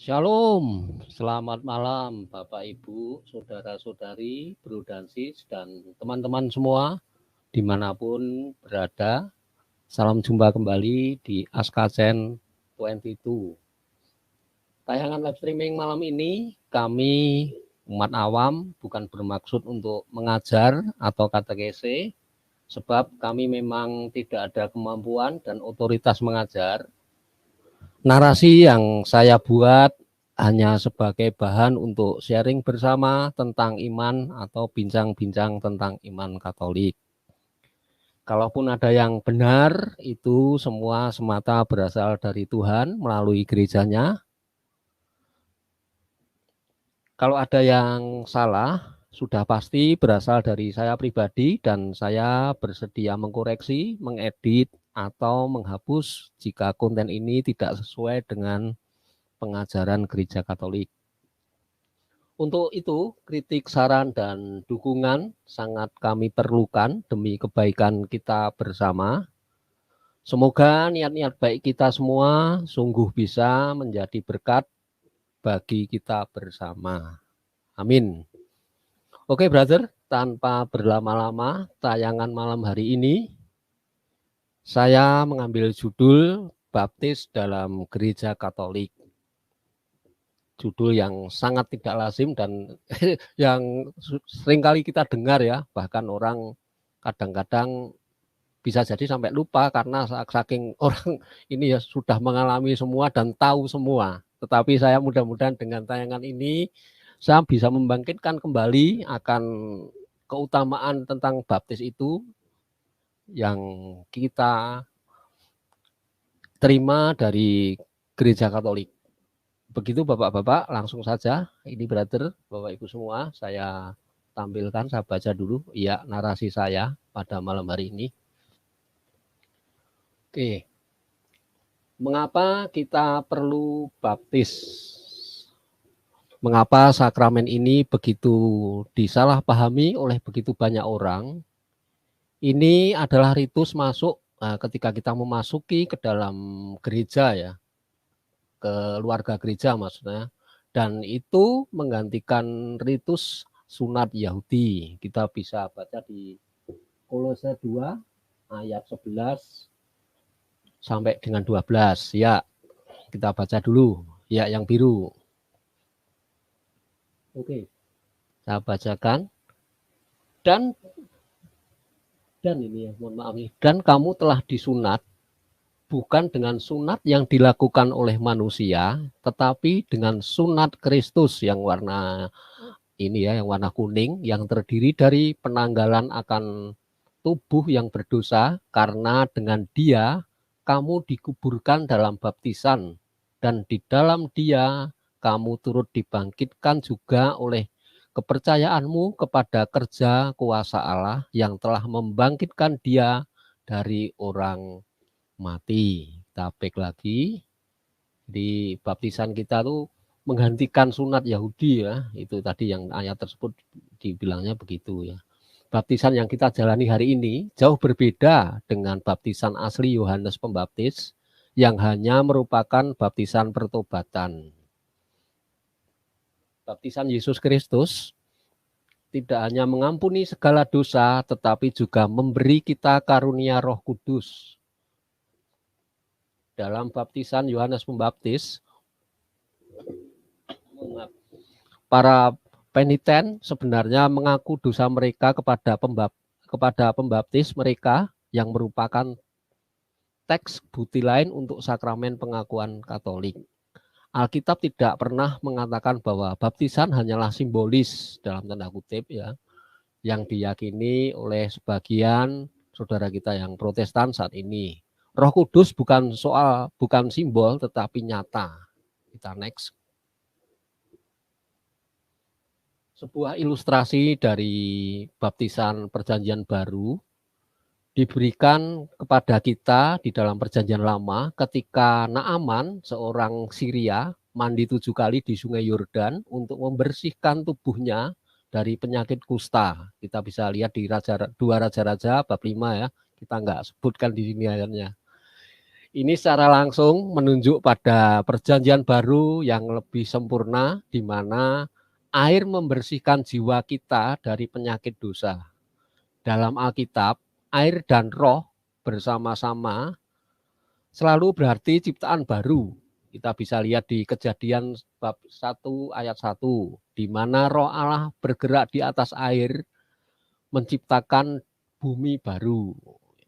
Shalom, selamat malam Bapak Ibu, Saudara-saudari, Bro dan Sis, dan teman-teman semua dimanapun berada. Salam jumpa kembali di Askasen 22. Tayangan live streaming malam ini kami umat awam bukan bermaksud untuk mengajar atau katekese, sebab kami memang tidak ada kemampuan dan otoritas mengajar. Narasi yang saya buat hanya sebagai bahan untuk sharing bersama tentang iman atau bincang-bincang tentang iman Katolik. Kalaupun ada yang benar, itu semua semata berasal dari Tuhan melalui gerejanya. Kalau ada yang salah, sudah pasti berasal dari saya pribadi dan saya bersedia mengkoreksi, mengedit, atau menghapus jika konten ini tidak sesuai dengan pengajaran Gereja Katolik. Untuk itu, kritik, saran, dan dukungan sangat kami perlukan demi kebaikan kita bersama. Semoga niat-niat baik kita semua sungguh bisa menjadi berkat bagi kita bersama. Amin. Oke, brother, tanpa berlama-lama, tayangan malam hari ini, saya mengambil judul Baptis dalam Gereja Katolik. Judul yang sangat tidak lazim dan yang seringkali kita dengar ya, bahkan orang kadang-kadang bisa jadi sampai lupa karena saking orang ini ya sudah mengalami semua dan tahu semua. Tetapi saya mudah-mudahan dengan tayangan ini saya bisa membangkitkan kembali akan keutamaan tentang baptis itu yang kita terima dari Gereja Katolik. Begitu Bapak-Bapak, langsung saja. Ini brother, Bapak Ibu semua, saya tampilkan, saya baca dulu ya narasi saya pada malam hari ini. Oke. Mengapa kita perlu baptis? Mengapa sakramen ini begitu disalahpahami oleh begitu banyak orang? Ini adalah ritus masuk ketika kita memasuki ke dalam gereja ya, keluarga gereja maksudnya, dan itu menggantikan ritus sunat Yahudi. Kita bisa baca di Kolose 2 ayat 11 sampai dengan 12 ya. Kita baca dulu ya yang biru. Oke, saya bacakan. Dan ini ya, mohon maaf nih. Dan kamu telah disunat bukan dengan sunat yang dilakukan oleh manusia, tetapi dengan sunat Kristus yang warna ini ya, yang warna kuning, yang terdiri dari penanggalan akan tubuh yang berdosa, karena dengan Dia kamu dikuburkan dalam baptisan, dan di dalam Dia kamu turut dibangkitkan juga oleh kepercayaanmu kepada kerja kuasa Allah yang telah membangkitkan Dia dari orang mati. Kita back lagi. Di baptisan kita tuh menggantikan sunat Yahudi ya. Itu tadi yang ayat tersebut dibilangnya begitu ya. Baptisan yang kita jalani hari ini jauh berbeda dengan baptisan asli Yohanes Pembaptis yang hanya merupakan baptisan pertobatan. Baptisan Yesus Kristus tidak hanya mengampuni segala dosa, tetapi juga memberi kita karunia Roh Kudus. Dalam baptisan Yohanes Pembaptis, para peniten sebenarnya mengaku dosa mereka kepada pembaptis mereka yang merupakan teks bukti lain untuk sakramen pengakuan Katolik. Alkitab tidak pernah mengatakan bahwa baptisan hanyalah simbolis dalam tanda kutip ya, yang diyakini oleh sebagian saudara kita yang Protestan saat ini. Roh Kudus bukan simbol tetapi nyata. Kita next. Sebuah ilustrasi dari baptisan Perjanjian Baru diberikan kepada kita di dalam Perjanjian Lama ketika Naaman, seorang Syria, mandi 7 kali di Sungai Yordan untuk membersihkan tubuhnya dari penyakit kusta. Kita bisa lihat di 2 Raja-Raja bab 5 ya. Kita nggak sebutkan di sini ayatnya. Ini secara langsung menunjuk pada perjanjian baru yang lebih sempurna, di mana air membersihkan jiwa kita dari penyakit dosa. Dalam Alkitab, air dan roh bersama-sama selalu berarti ciptaan baru. Kita bisa lihat di Kejadian bab 1 ayat 1, di mana roh Allah bergerak di atas air, menciptakan bumi baru.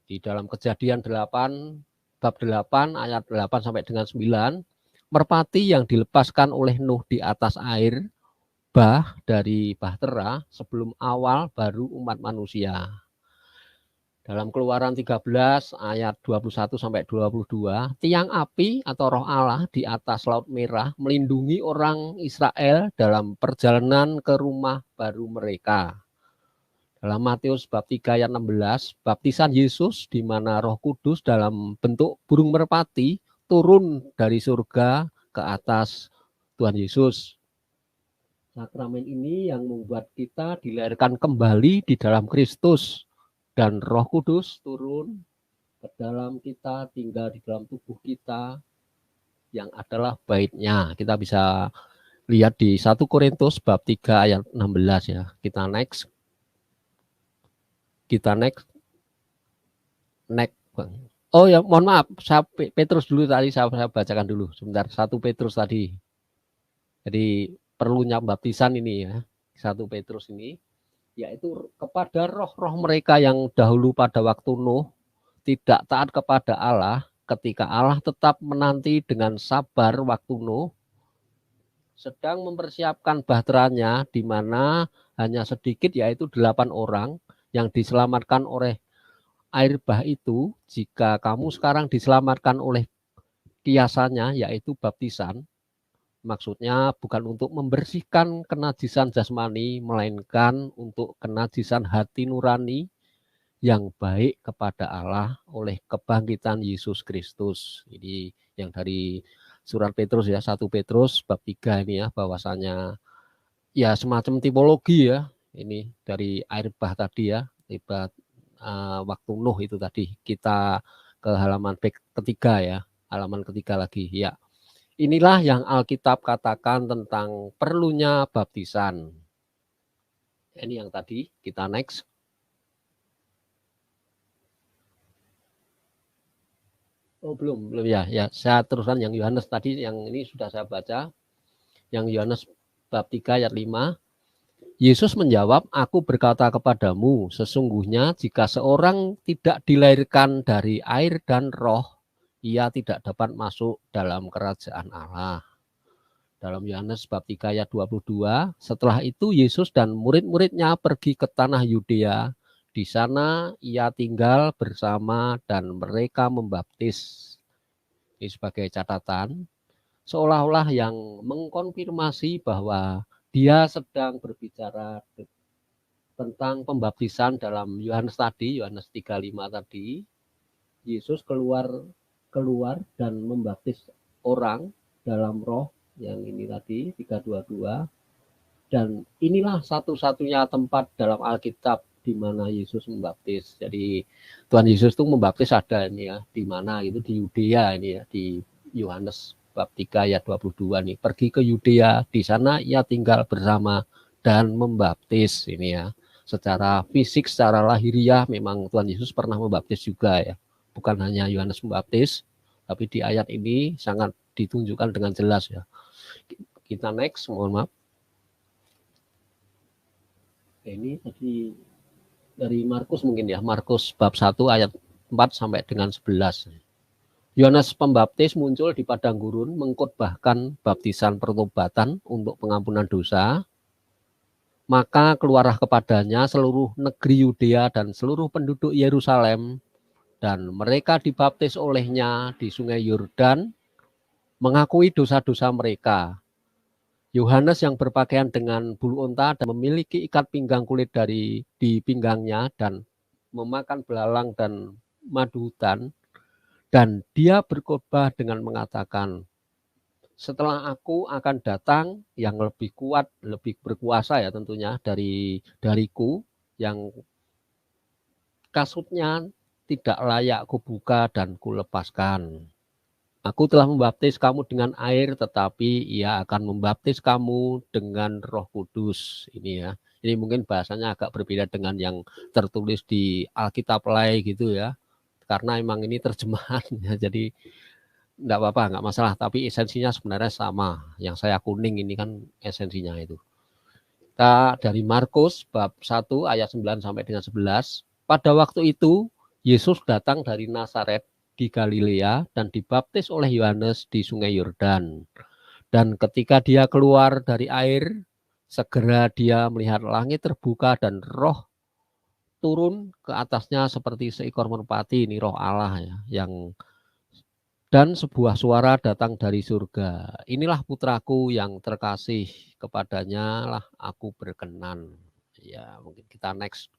Di dalam Kejadian 8, bab 8 ayat 8 sampai dengan 9, merpati yang dilepaskan oleh Nuh di atas air, bah dari bahtera sebelum awal baru umat manusia. Dalam Keluaran 13 ayat 21 sampai 22, tiang api atau roh Allah di atas Laut Merah melindungi orang Israel dalam perjalanan ke rumah baru mereka. Dalam Matius bab 3 ayat 16, baptisan Yesus di mana Roh Kudus dalam bentuk burung merpati turun dari surga ke atas Tuhan Yesus. Sakramen ini yang membuat kita dilahirkan kembali di dalam Kristus, dan Roh Kudus turun ke dalam kita, tinggal di dalam tubuh kita yang adalah baitnya. Kita bisa lihat di 1 Korintus bab 3 ayat 16 ya. Kita next. Oh ya, mohon maaf, saya Petrus dulu tadi, saya bacakan dulu sebentar. 1 Petrus tadi. Jadi perlunya baptisan ini ya. 1 Petrus ini, yaitu kepada roh-roh mereka yang dahulu pada waktu Nuh tidak taat kepada Allah, ketika Allah tetap menanti dengan sabar waktu Nuh sedang mempersiapkan bahteranya, di mana hanya sedikit, yaitu 8 orang yang diselamatkan oleh air bah itu. Jika kamu sekarang diselamatkan oleh kiasannya, yaitu baptisan, maksudnya bukan untuk membersihkan kenajisan jasmani, melainkan untuk kenajisan hati nurani yang baik kepada Allah oleh kebangkitan Yesus Kristus. Ini yang dari surat Petrus ya, 1 Petrus bab 3 ini ya, bahwasanya ya semacam tipologi ya, ini dari air bah tadi ya, tiba waktu Nuh itu tadi. Kita ke halaman ketiga ya, halaman ketiga lagi ya. Inilah yang Alkitab katakan tentang perlunya baptisan. Ini yang tadi, kita next. Oh belum ya. Saya teruskan yang Yohanes tadi, yang ini sudah saya baca. Yang Yohanes bab 3 ayat 5. Yesus menjawab, aku berkata kepadamu, sesungguhnya jika seorang tidak dilahirkan dari air dan roh, ia tidak dapat masuk dalam kerajaan Allah. Dalam Yohanes bab 3 ayat 22, setelah itu Yesus dan murid-muridnya pergi ke tanah Yudea. Di sana ia tinggal bersama dan mereka membaptis. Ini sebagai catatan, seolah-olah yang mengkonfirmasi bahwa dia sedang berbicara tentang pembaptisan dalam Yohanes tadi, Yohanes 3:5 tadi. Yesus keluar dan membaptis orang dalam roh, yang ini tadi 3:22, dan inilah satu-satunya tempat dalam Alkitab di mana Yesus membaptis. Jadi Tuhan Yesus itu membaptis ada ini ya, di mana itu di Yudea ini ya, di Yohanes bab 3 ayat 22 nih, pergi ke Yudea, di sana ia tinggal bersama dan membaptis ini ya. Secara fisik, secara lahiriah memang Tuhan Yesus pernah membaptis juga ya. Bukan hanya Yohanes membaptis, tapi di ayat ini sangat ditunjukkan dengan jelas ya. Kita next, mohon maaf. Ini tadi dari Markus mungkin ya, Markus bab 1 ayat 4 sampai dengan 11. Yohanes Pembaptis muncul di padang gurun mengkhotbahkan baptisan pertobatan untuk pengampunan dosa. Maka keluarlah kepadanya seluruh negeri Yudea dan seluruh penduduk Yerusalem, dan mereka dibaptis olehnya di sungai Yordan, mengakui dosa-dosa mereka. Yohanes yang berpakaian dengan bulu unta dan memiliki ikat pinggang kulit di pinggangnya dan memakan belalang dan madu hutan, dan dia berkhotbah dengan mengatakan, setelah aku akan datang yang lebih kuat, lebih berkuasa ya tentunya dariku, yang kasutnya tidak layak kubuka dan kulepaskan. Aku telah membaptis kamu dengan air, tetapi ia akan membaptis kamu dengan Roh Kudus. Ini ya. Ini mungkin bahasanya agak berbeda dengan yang tertulis di Alkitab Lay gitu ya. Karena emang ini terjemahannya, jadi enggak apa-apa, enggak masalah. Tapi esensinya sebenarnya sama. Yang saya kuning ini kan esensinya itu. Kita dari Markus bab 1 ayat 9 sampai dengan 11. Pada waktu itu Yesus datang dari Nazaret di Galilea dan dibaptis oleh Yohanes di Sungai Yordan. Dan ketika dia keluar dari air, segera dia melihat langit terbuka dan Roh turun ke atasnya seperti seekor merpati. Ini Roh Allah ya, yang dan sebuah suara datang dari surga. Inilah putraku yang terkasih, kepadanya lah aku berkenan. Ya, mungkin kita next.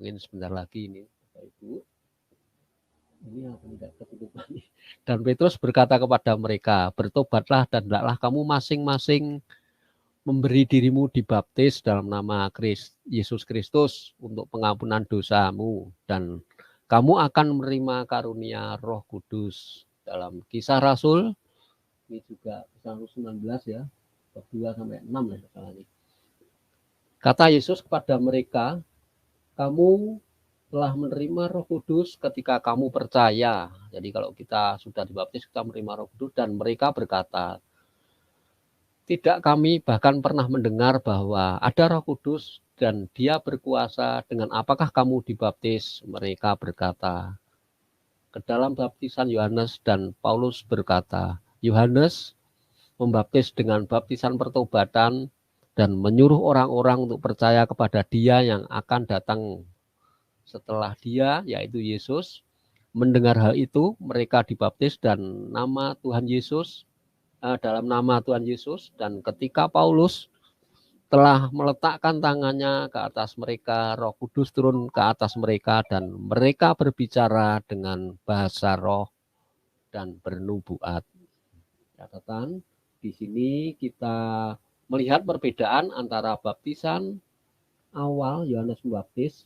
Mungkin sebentar lagi ini, Bapak Ibu. Ini apa tidak ketutupan. Dan Petrus berkata kepada mereka, bertobatlah dan hendaklah kamu masing-masing memberi dirimu dibaptis dalam nama Yesus Kristus untuk pengampunan dosamu, dan kamu akan menerima karunia Roh Kudus. Dalam Kisah Rasul, ini juga Kisah Rasul 19 ya, 2 sampai 6 ya salahnya. Kata Yesus kepada mereka, kamu telah menerima Roh Kudus ketika kamu percaya. Jadi kalau kita sudah dibaptis, kita menerima Roh Kudus. Dan mereka berkata, tidak, kami bahkan pernah mendengar bahwa ada Roh Kudus dan dia berkuasa. Dengan apakah kamu dibaptis? Mereka berkata, ke dalam baptisan Yohanes. Dan Paulus berkata, Yohanes membaptis dengan baptisan pertobatan dan menyuruh orang-orang untuk percaya kepada dia yang akan datang setelah dia, yaitu Yesus. Mendengar hal itu, mereka dibaptis dan nama Tuhan Yesus, dalam nama Tuhan Yesus. Dan ketika Paulus telah meletakkan tangannya ke atas mereka, Roh Kudus turun ke atas mereka dan mereka berbicara dengan bahasa roh dan bernubuat. Catatan di sini kita melihat perbedaan antara baptisan awal Yohanes Pembaptis,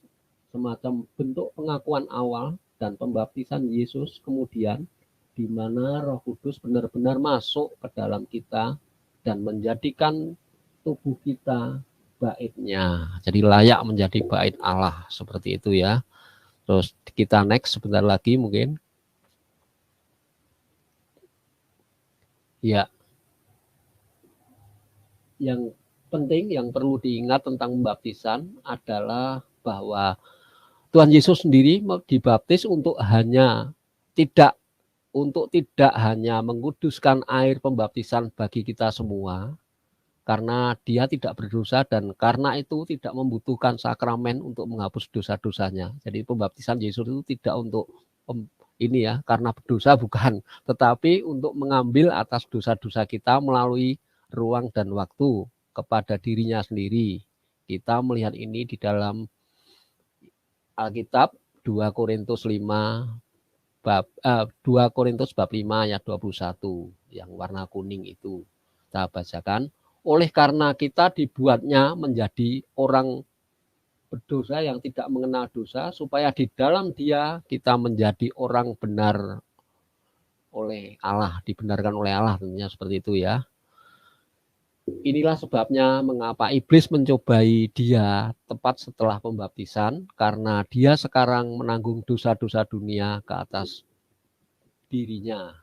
semacam bentuk pengakuan awal, dan pembaptisan Yesus kemudian, di mana Roh Kudus benar-benar masuk ke dalam kita dan menjadikan tubuh kita baitnya. Jadi layak menjadi bait Allah, seperti itu ya. Terus kita next sebentar lagi mungkin. Ya. Yang penting yang perlu diingat tentang pembaptisan adalah bahwa Tuhan Yesus sendiri dibaptis untuk tidak hanya menguduskan air pembaptisan bagi kita semua, karena dia tidak berdosa dan karena itu tidak membutuhkan sakramen untuk menghapus dosa-dosanya. Jadi pembaptisan Yesus itu tidak untuk ini ya, karena berdosa bukan, tetapi untuk mengambil atas dosa-dosa kita melalui ruang dan waktu kepada dirinya sendiri. Kita melihat ini di dalam Alkitab 2 Korintus 5 bab 2 Korintus bab 5 ayat 21 yang warna kuning itu. Kita bacakan, oleh karena kita dibuatnya menjadi orang berdosa yang tidak mengenal dosa, supaya di dalam dia kita menjadi orang benar oleh Allah, dibenarkan oleh Allah, tentunya seperti itu ya. Inilah sebabnya mengapa iblis mencobai dia tepat setelah pembaptisan, karena dia sekarang menanggung dosa-dosa dunia ke atas dirinya.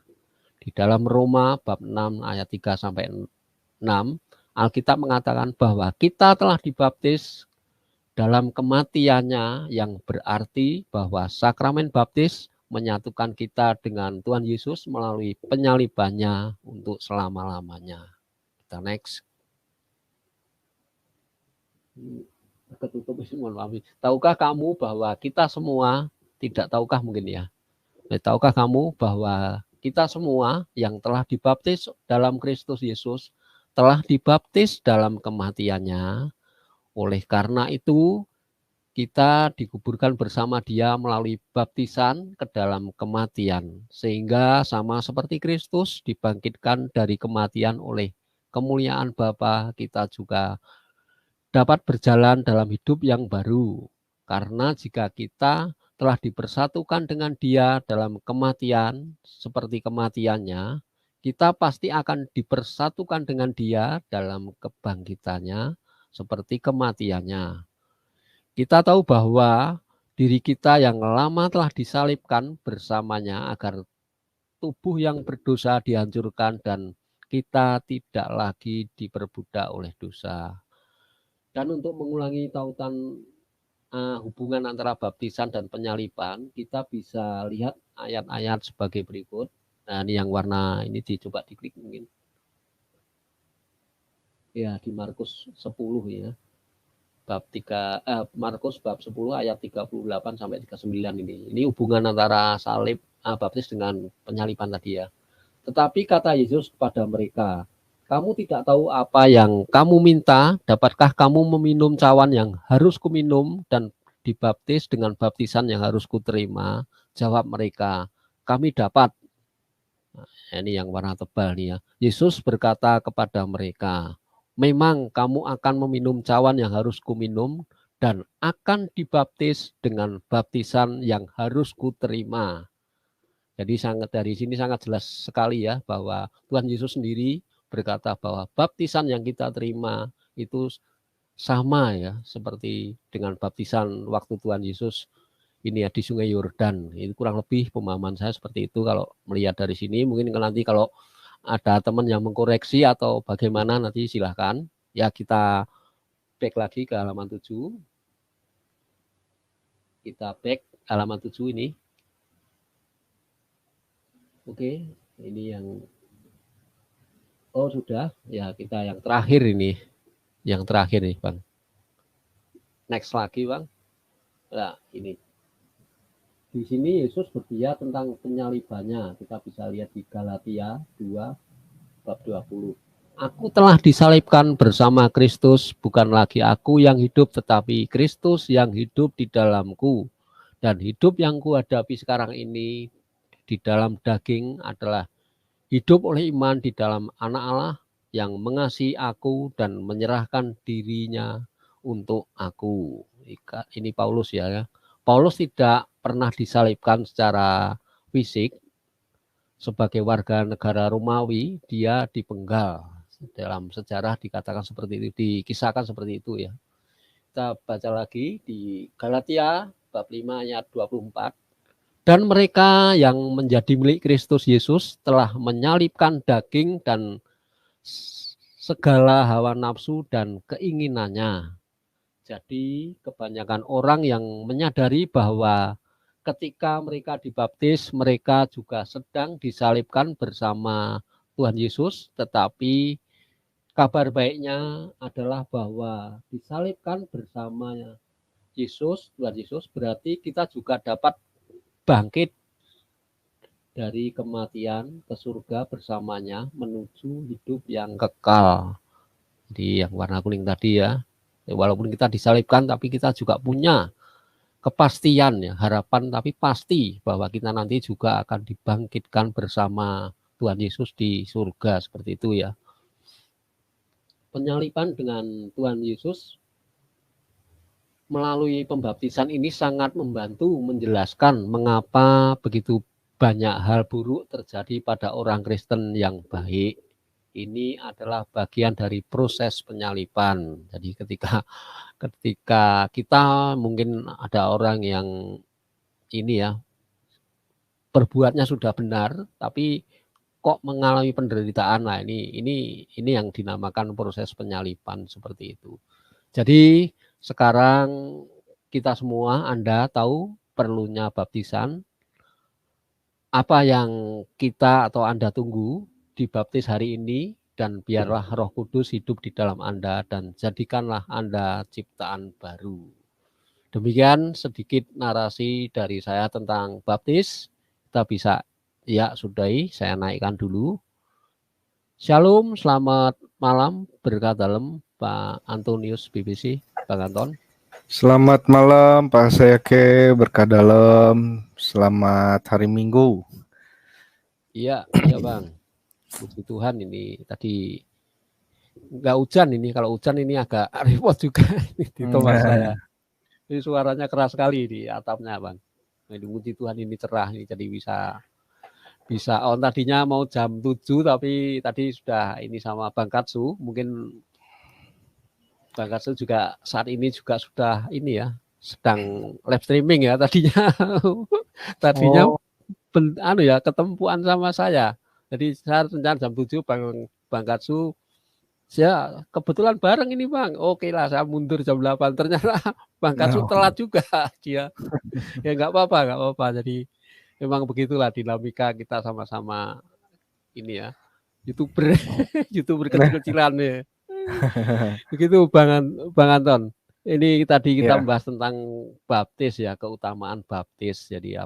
Di dalam Roma bab 6 ayat 3 sampai 6, Alkitab mengatakan bahwa kita telah dibaptis dalam kematiannya, yang berarti bahwa sakramen baptis menyatukan kita dengan Tuhan Yesus melalui penyalibannya untuk selama-lamanya. Kita next. Ketutup, mohon maaf. Tahukah kamu bahwa kita semua, tidak tahukah mungkin ya, tahukah kamu bahwa kita semua yang telah dibaptis dalam Kristus Yesus telah dibaptis dalam kematiannya. Oleh karena itu kita dikuburkan bersama dia melalui baptisan ke dalam kematian, sehingga sama seperti Kristus dibangkitkan dari kematian oleh kemuliaan Bapa, kita juga dapat berjalan dalam hidup yang baru. Karena jika kita telah dipersatukan dengan Dia dalam kematian seperti kematiannya, kita pasti akan dipersatukan dengan Dia dalam kebangkitannya seperti kematiannya. Kita tahu bahwa diri kita yang lama telah disalibkan bersamanya agar tubuh yang berdosa dihancurkan dan kita tidak lagi diperbudak oleh dosa. Dan untuk mengulangi tautan hubungan antara baptisan dan penyaliban, kita bisa lihat ayat-ayat sebagai berikut. Nah, ini yang warna ini dicoba diklik mungkin. Ya, di Markus 10 ya. Markus bab 10 ayat 38 sampai 39 ini. Ini hubungan antara salib baptis dengan penyaliban tadi ya. Tetapi kata Yesus kepada mereka, kamu tidak tahu apa yang kamu minta, dapatkah kamu meminum cawan yang harus kuminum dan dibaptis dengan baptisan yang harus kuterima? Jawab mereka, kami dapat. Nah, ini yang warna tebal nih ya. Yesus berkata kepada mereka, memang kamu akan meminum cawan yang harus kuminum dan akan dibaptis dengan baptisan yang harus kuterima. Jadi dari sini sangat jelas sekali ya bahwa Tuhan Yesus sendiri berkata bahwa baptisan yang kita terima itu sama ya seperti dengan baptisan waktu Tuhan Yesus ini ya di Sungai Yordan. Itu kurang lebih pemahaman saya seperti itu kalau melihat dari sini. Mungkin nanti kalau ada teman yang mengkoreksi atau bagaimana nanti silahkan. Ya kita back lagi ke halaman 7. Kita back halaman 7 ini. Oke, ini yang sudah ya, kita yang terakhir ini. Yang terakhir nih, Bang. Next lagi, Bang. Nah, ini. Di sini Yesus berbicara tentang penyalibannya. Kita bisa lihat di Galatia 2 bab 20. Aku telah disalibkan bersama Kristus, bukan lagi aku yang hidup, tetapi Kristus yang hidup di dalamku. Dan hidup yang kuhadapi sekarang ini di dalam daging adalah hidup oleh iman di dalam Anak Allah yang mengasihi aku dan menyerahkan dirinya untuk aku. Ini Paulus ya. Paulus tidak pernah disalibkan secara fisik. Sebagai warga negara Romawi, dia dipenggal. Dalam sejarah dikatakan seperti itu, dikisahkan seperti itu ya. Kita baca lagi di Galatia bab 5 ayat 24. Dan mereka yang menjadi milik Kristus Yesus telah menyalibkan daging dan segala hawa nafsu dan keinginannya. Jadi kebanyakan orang yang menyadari bahwa ketika mereka dibaptis, mereka juga sedang disalibkan bersama Tuhan Yesus, tetapi kabar baiknya adalah bahwa disalibkan bersama Yesus, Tuhan Yesus, berarti kita juga dapat bangkit dari kematian ke surga bersamanya menuju hidup yang kekal. Jadi yang warna kuning tadi ya, walaupun kita disalibkan tapi kita juga punya kepastian ya, harapan tapi pasti bahwa kita nanti juga akan dibangkitkan bersama Tuhan Yesus di surga seperti itu ya. Penyaliban dengan Tuhan Yesus melalui pembaptisan ini sangat membantu menjelaskan mengapa begitu banyak hal buruk terjadi pada orang Kristen yang baik. Ini adalah bagian dari proses penyaliban. Jadi ketika kita mungkin ada orang yang ini ya berbuatnya sudah benar, tapi kok mengalami penderitaan. Nah, ini yang dinamakan proses penyaliban seperti itu. Jadi sekarang kita semua, Anda tahu perlunya baptisan. Apa yang kita atau Anda tunggu dibaptis hari ini, dan biarlah Roh Kudus hidup di dalam Anda dan jadikanlah Anda ciptaan baru. Demikian sedikit narasi dari saya tentang baptis. Kita bisa ya sudahi, saya naikkan dulu. Shalom, selamat malam, berkat dalam Pak Antonius BBC, Bang Anton. Selamat malam Pak Sayake, berkah dalam, selamat hari Minggu. Iya Bang, puji Tuhan ini tadi nggak hujan ini, kalau hujan ini agak repot juga di tempat saya. Ini suaranya keras sekali di atapnya Bang. Ini puji Tuhan ini cerah ini jadi bisa tadinya mau jam 7 tapi tadi sudah ini sama Bang Katsu, mungkin Bang Katsu juga saat ini juga sudah ini ya sedang live streaming ya tadinya. Tadinya Oh, anu ya ketempuan sama saya. Jadi saya rencana jam 7 Bang Katsu, saya kebetulan bareng ini Bang. Oke lah saya mundur jam 8. Ternyata Bang Katsu no. telat juga dia. Ya nggak apa-apa, nggak apa-apa. Jadi memang begitulah dinamika kita sama-sama ini ya. YouTuber, YouTuber kecil-kecilan ya. Begitu Bang Anton. Ini tadi kita Ya, membahas tentang baptis ya, keutamaan baptis. Jadi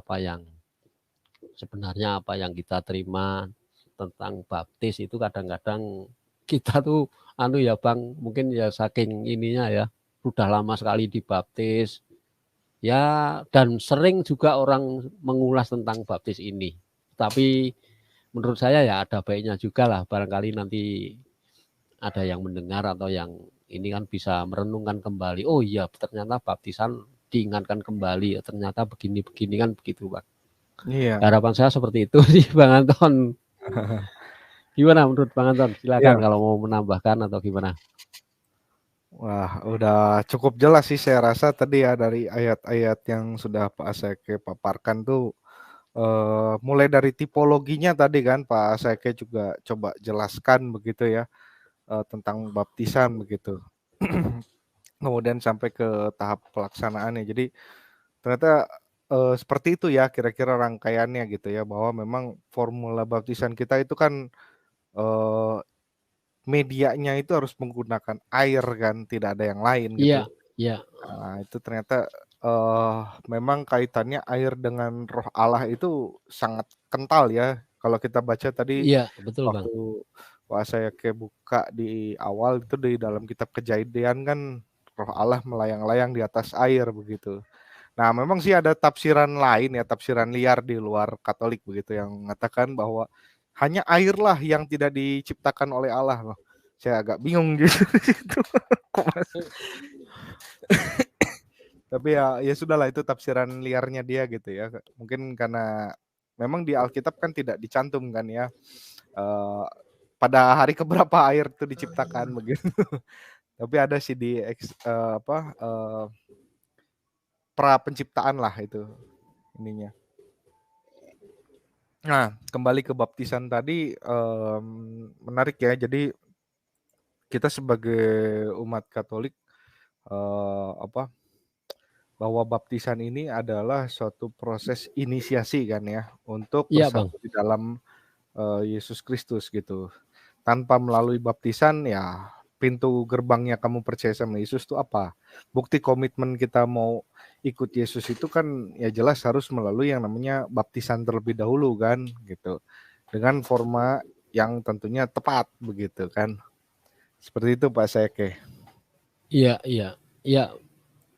sebenarnya apa yang kita terima tentang baptis itu kadang-kadang kita tuh anu ya Bang, mungkin ya saking ininya ya, sudah lama sekali dibaptis. Ya, dan sering juga orang mengulas tentang baptis ini. Tapi menurut saya ya ada baiknya juga lah, barangkali nanti ada yang mendengar atau yang ini kan bisa merenungkan kembali. Oh iya, ternyata baptisan diingatkan kembali. Ternyata begini-begini kan begitu, Pak. iya, Harapan saya seperti itu sih, Bang Anton. Gimana menurut Bang Anton? Silakan iya. kalau mau menambahkan atau gimana. Wah, udah cukup jelas sih saya rasa tadi ya dari ayat-ayat yang sudah Pak Aseke paparkan tuh mulai dari tipologinya tadi kan Pak Aseke juga coba jelaskan begitu ya tentang baptisan begitu. Kemudian sampai ke tahap pelaksanaannya. Jadi ternyata seperti itu ya kira-kira rangkaiannya gitu ya bahwa memang formula baptisan kita itu kan eh, medianya itu harus menggunakan air kan, tidak ada yang lain gitu. Iya, iya, Nah, itu ternyata memang kaitannya air dengan Roh Allah itu sangat kental ya. Kalau kita baca tadi iya, betul Bang. waktu saya kayak buka di awal itu di dalam kitab Kejadian kan Roh Allah melayang-layang di atas air begitu. Nah, memang sih ada tafsiran lain ya, tafsiran liar di luar Katolik begitu yang mengatakan bahwa hanya air lah yang tidak diciptakan oleh Allah loh. Saya agak bingung gitu. Kok masih tapi ya sudahlah itu tafsiran liarnya dia gitu ya. Mungkin karena memang di Alkitab kan tidak dicantumkan ya pada hari keberapa air itu diciptakan begitu. Tapi ada sih di pra penciptaan lah itu ininya. Nah, kembali ke baptisan tadi menarik ya. Jadi kita sebagai umat Katolik apa bahwa baptisan ini adalah suatu proses inisiasi kan ya untuk Iya Bang. bersatu di dalam Yesus Kristus gitu. Tanpa melalui baptisan ya pintu gerbangnya kamu percaya sama Yesus itu apa? Bukti komitmen kita mau ikut Yesus itu kan ya jelas harus melalui yang namanya baptisan terlebih dahulu kan gitu. Dengan forma yang tentunya tepat begitu kan. Seperti itu Pak Seke. Iya, iya. Iya,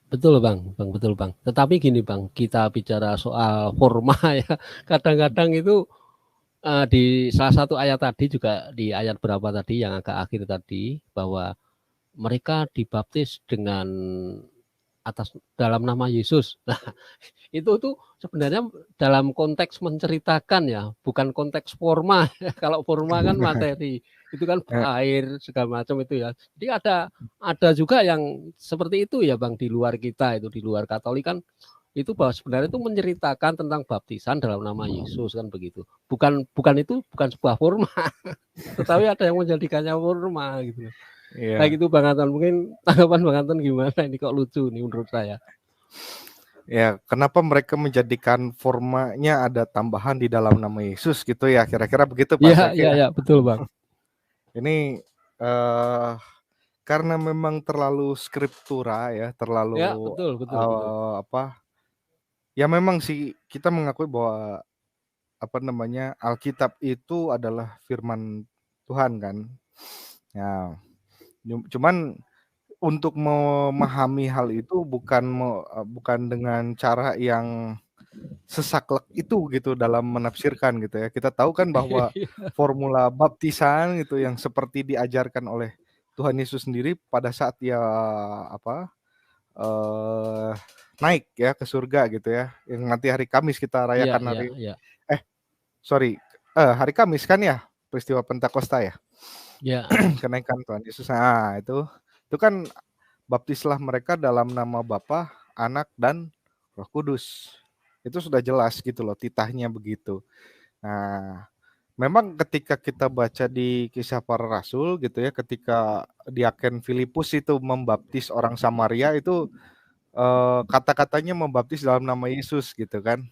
betul Bang, betul Bang. Tetapi gini Bang, kita bicara soal forma ya, kadang-kadang itu di salah satu ayat tadi juga di ayat berapa tadi yang agak akhir tadi bahwa mereka dibaptis dengan atas dalam nama Yesus. Nah, itu tuh sebenarnya dalam konteks menceritakan ya, bukan konteks forma. Kalau forma kan materi, itu kan air segala macam itu ya. Jadi ada juga yang seperti itu ya Bang di luar kita itu di luar Katolik kan itu bahwa sebenarnya itu menceritakan tentang baptisan dalam nama Yesus kan begitu. Bukan bukan itu bukan sebuah forma, tetapi ada yang menjadikannya forma gitu. Nah Iya. gitu Bang Anton, mungkin tanggapan Bang Anton gimana ini kok lucu nih menurut saya. Ya, kenapa mereka menjadikan formanya ada tambahan di dalam nama Yesus gitu ya, kira-kira begitu Pak Iya, Seke iya, ya. iya, betul Bang. Ini karena memang terlalu skriptura ya, Ya, terlalu betul, betul, betul. apa? Ya memang sih kita mengakui bahwa apa namanya Alkitab itu adalah firman Tuhan kan. Ya, cuman untuk memahami hal itu bukan dengan cara yang sesaklek itu gitu dalam menafsirkan gitu ya. Kita tahu kan bahwa formula baptisan gitu yang seperti diajarkan oleh Tuhan Yesus sendiri pada saat dia apa naik ya ke surga gitu ya. Yang nanti hari Kamis kita Iya, rayakan iya, iya. sorry, hari Kamis kan ya peristiwa Pentakosta ya, Iya. kenaikan Tuhan Yesus. Nah, itu kan baptislah mereka dalam nama Bapa, Anak dan Roh Kudus. Itu sudah jelas gitu loh titahnya begitu. Nah, memang ketika kita baca di Kisah Para Rasul gitu ya, ketika Diaken Filipus itu membaptis orang Samaria itu kata-katanya membaptis dalam nama Yesus gitu kan.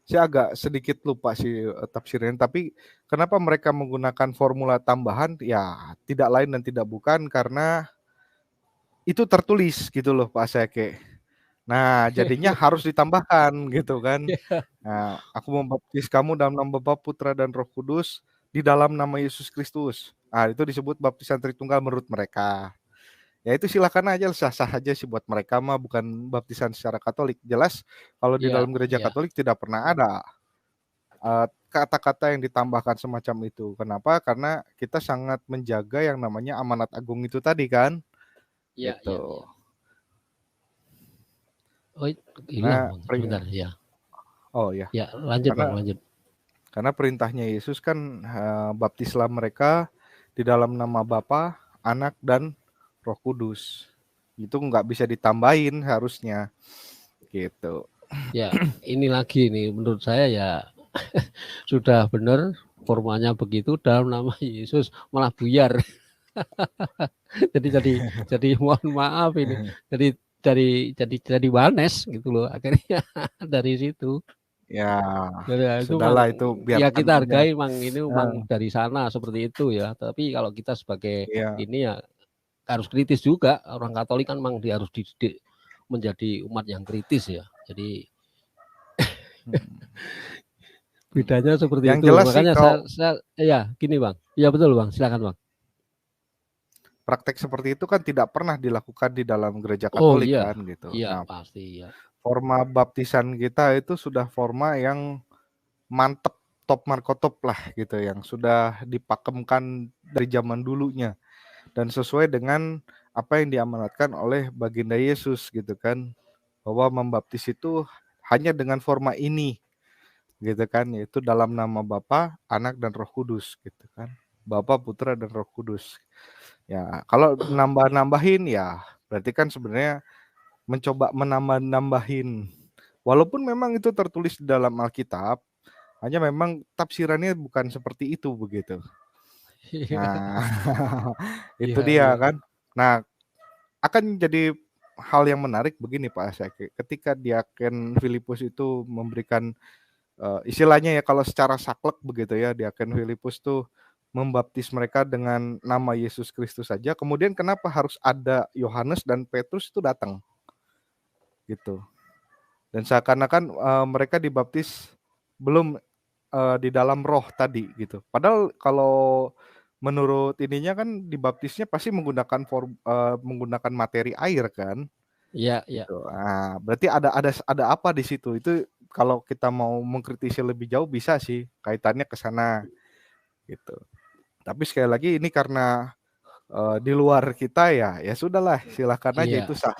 Saya agak sedikit lupa sih tafsirnya, tapi kenapa mereka menggunakan formula tambahan? Ya, tidak lain dan tidak bukan karena itu tertulis gitu loh Pak Seke. Nah, jadinya harus ditambahkan gitu kan. Nah, aku membaptis kamu dalam nama Bapa, Putra dan Roh Kudus di dalam nama Yesus Kristus. Ah, itu disebut baptisan Tritunggal menurut mereka. Ya itu silakan aja, sah-sah aja sih buat mereka mah, bukan baptisan secara Katolik. Jelas kalau di Iya, dalam gereja iya. Katolik tidak pernah ada kata-kata yang ditambahkan semacam itu. Kenapa? Karena kita sangat menjaga yang namanya amanat agung itu tadi kan, Iya, iya, gitu. iya. Oh, hilang Karena Bang. Sebentar, ya. oh ya, Ya, lanjut Bang, karena lanjut. perintahnya Yesus kan baptislah mereka di dalam nama Bapa, Anak dan Roh Kudus. Itu nggak bisa ditambahin harusnya, gitu. Ya, ini lagi nih menurut saya ya sudah benar formanya begitu dalam nama Yesus malah buyar. jadi mohon maaf ini. Jadi jadi wanes gitu loh akhirnya dari situ. Ya, Ya, itu memang sudahlah itu ya biarkan kita aja. hargai memang ini memang Nah, dari sana seperti itu ya. Tapi kalau kita sebagai ya. ini ya harus kritis juga. Orang Katolik kan memang dia harus dididik menjadi umat yang kritis ya. Jadi bedanya seperti Yang itu. jelas sih Makanya kalau saya ya gini Bang. Ya betul Bang, silakan Bang. praktek seperti itu kan tidak pernah dilakukan di dalam gereja Oh Katolik iya, kan gitu. iya Nah, pasti ya. forma baptisan kita itu sudah forma yang mantep, top markotop lah gitu, yang sudah dipakemkan dari zaman dulunya dan sesuai dengan apa yang diamanatkan oleh baginda Yesus gitu kan, bahwa membaptis itu hanya dengan forma ini gitu kan, yaitu dalam nama Bapa, Anak dan Roh Kudus gitu kan. Bapa, Putra dan Roh Kudus. Ya, kalau nambah-nambahin ya berarti kan sebenarnya mencoba menambah-nambahin. Walaupun memang itu tertulis di dalam Alkitab, hanya memang tafsirannya bukan seperti itu begitu. Iya, Nah, itu iya, dia iya. kan. Nah, akan jadi hal yang menarik begini Pak Asyaki. Ketika Diaken Filipus itu memberikan istilahnya ya kalau secara saklek begitu ya, Diaken Filipus tuh membaptis mereka dengan nama Yesus Kristus saja. Kemudian kenapa harus ada Yohanes dan Petrus itu datang gitu. Dan seakan-akan mereka dibaptis belum di dalam roh tadi gitu. Padahal kalau menurut ininya kan dibaptisnya pasti menggunakan materi air kan Iya, iya. gitu. Nah, berarti ada apa di situ? Itu kalau kita mau mengkritisi lebih jauh bisa sih kaitannya ke sana gitu. Tapi sekali lagi ini karena di luar kita ya, ya sudahlah silakan aja Iya, itu sah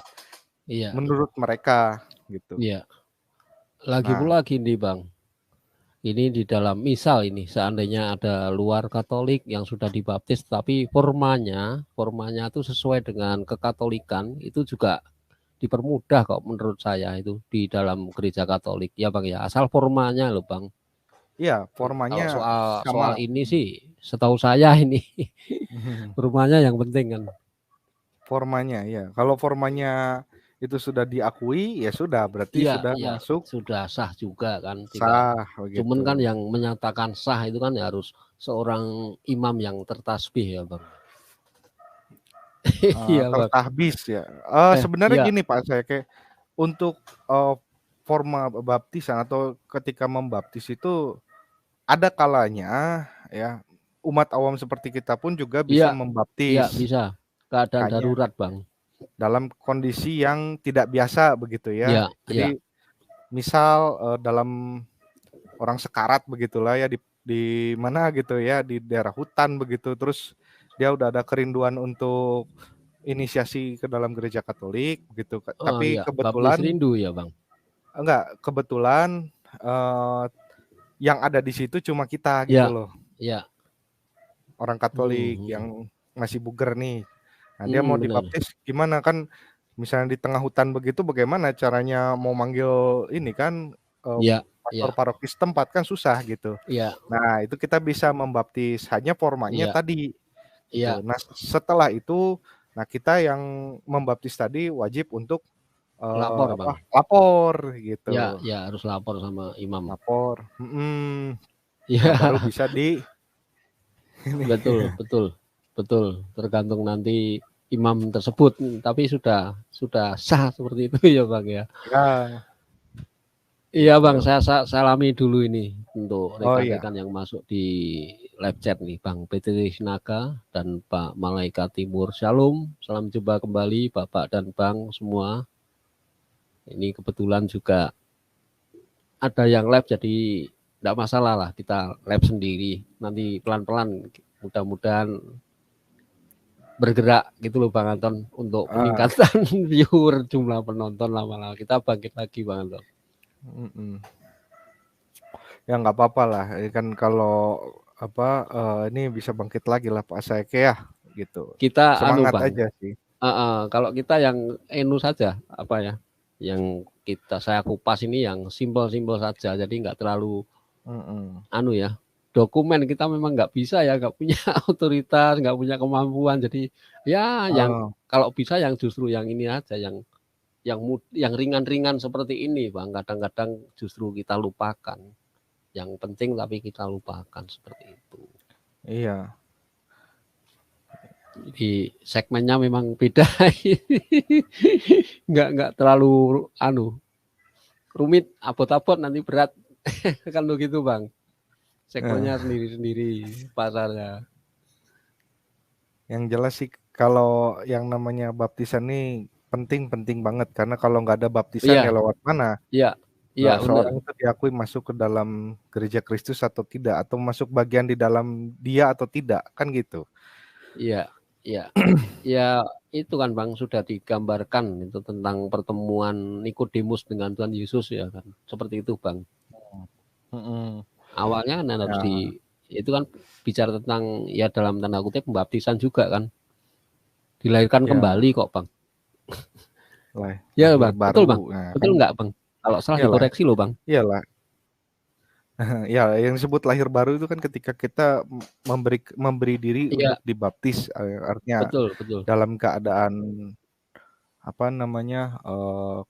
iya, menurut mereka gitu. iya. Lagi Nah, pula gini Bang. Ini di dalam misal ini seandainya ada luar Katolik yang sudah dibaptis tapi formanya itu sesuai dengan kekatolikan itu juga dipermudah kok menurut saya itu di dalam gereja Katolik ya Bang ya. Asal formanya loh Bang. iya Kalau formanya soal sama. soal ini sih setahu saya ini formanya yang penting kan. Formanya ya. Kalau formanya itu sudah diakui ya sudah berarti Iya, sudah iya, masuk sudah sah juga kan. Tinggal sah cuman begitu. kan yang menyatakan sah itu kan harus seorang imam yang tertasbih ya Bang. Iya Bang. Tertahbis ya. Sebenarnya Ya, gini Pak, saya kayak untuk forma baptisan atau ketika membaptis itu ada kalanya ya umat awam seperti kita pun juga bisa iya, iya membaptis, bisa. Keadaan hanya darurat Bang. dalam kondisi yang tidak biasa begitu ya. Iya, iya, Jadi misal dalam orang sekarat begitulah ya di mana gitu ya di daerah hutan begitu, terus dia udah ada kerinduan untuk inisiasi ke dalam gereja Katolik gitu. Oh Tapi ya, baptis kebetulan rindu ya Bang? enggak, kebetulan yang ada di situ cuma kita gitu Ya, loh. ya. Orang Katolik Hmm, yang masih buger nih. Nah, dia mau benar. dibaptis gimana kan, misalnya di tengah hutan begitu bagaimana caranya mau manggil ini kan, Ya, pastor ya, paroki setempat kan susah gitu. ya, Nah, itu kita bisa membaptis, hanya formatnya ya, tadi, gitu. ya. Nah, setelah itu, nah kita yang membaptis tadi wajib untuk, Lapor Bang. lapor Ya, gitu, ya harus lapor sama imam. lapor, nah Ya, baru bisa di ini. betul, betul, betul. Tergantung nanti imam tersebut, tapi sudah sah seperti itu ya Bang ya. Ya, Iya Bang, gitu. saya salami dulu ini untuk Oh iya, rekan-rekan yang masuk di live chat nih, Bang Petri Sinaga dan Pak Malaikat Timur. Shalom, salam jumpa kembali Bapak dan Bang semua. Ini kebetulan juga ada yang live, jadi tidak masalah lah kita live sendiri. Nanti pelan-pelan, mudah-mudahan bergerak gitu loh Bang Anton untuk ah, peningkatan viewer jumlah penonton lama-lama. Kita bangkit lagi Bang Anton. mm-mm. Ya nggak apa-apa lah, kan kalau apa, ini bisa bangkit lagi lah Pak Saeke ya, gitu. Kita anu Semangat Bang, aja sih. kalau kita yang enu saja, apa ya, yang saya kupas ini yang simpel-simpel saja, jadi nggak terlalu Mhm. anu ya, dokumen kita memang nggak bisa ya, nggak punya otoritas, nggak punya kemampuan, jadi ya yang Oh, kalau bisa yang justru yang ini aja, yang ringan-ringan seperti ini, Bang. Kadang-kadang justru kita lupakan. Yang penting tapi kita lupakan seperti itu. iya. Di segmennya memang beda, nggak terlalu anu rumit, abot-abot nanti berat kan begitu Bang. Eh, Segmennya sendiri-sendiri pasarnya. yang jelas sih kalau yang namanya baptisan nih penting-penting banget, karena kalau nggak ada baptisan ya Iya, lewat mana, iya, iya benar. seorang itu diakui masuk ke dalam gereja Kristus atau tidak, atau masuk bagian di dalam dia atau tidak, kan gitu. Iya, iya. Ya itu kan Bang sudah digambarkan itu tentang pertemuan Nikodemus dengan Tuhan Yesus ya kan. Seperti itu Bang. Mhm. Awalnya kan harus Ya, itu kan bicara tentang ya dalam tanda kutip pembaptisan juga kan. Dilahirkan ya, kembali kok Bang. Ya lahir Bang, betul Bang. baru. Nah, kan Betul nggak Bang? Kalau salah iyalah, dikoreksi loh Bang. iyalah. Ya, yang disebut lahir baru itu kan ketika kita memberi memberi diri Iya, untuk dibaptis, artinya betul, betul. dalam keadaan apa namanya,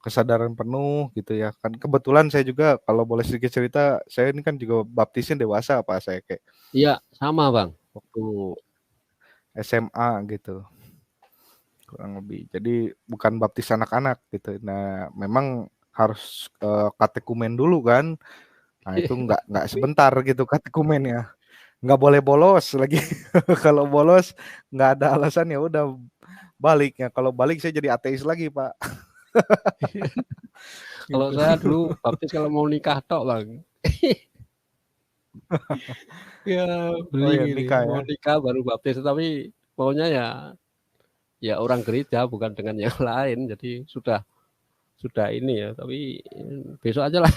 kesadaran penuh gitu ya. Kan kebetulan saya juga kalau boleh sedikit cerita, saya ini kan juga baptisnya dewasa Pak, saya kayak Iya, sama Bang. waktu SMA gitu, kurang lebih. Jadi bukan baptis anak-anak gitu. Nah, memang harus, katekumen dulu kan. Nah, itu nggak sebentar gitu katekumennya. Nggak boleh bolos lagi. Kalau bolos nggak ada alasan ya udah balik. Ya kalau balik saya jadi ateis lagi, Pak. Kalau Gitu. saya dulu baptis kalau mau nikah tok Bang. Ya Oh beli ya ini, nikah ya. mau nikah baru baptis, tapi maunya ya ya orang gereja bukan dengan yang lain. Jadi sudah ini ya, tapi besok aja lah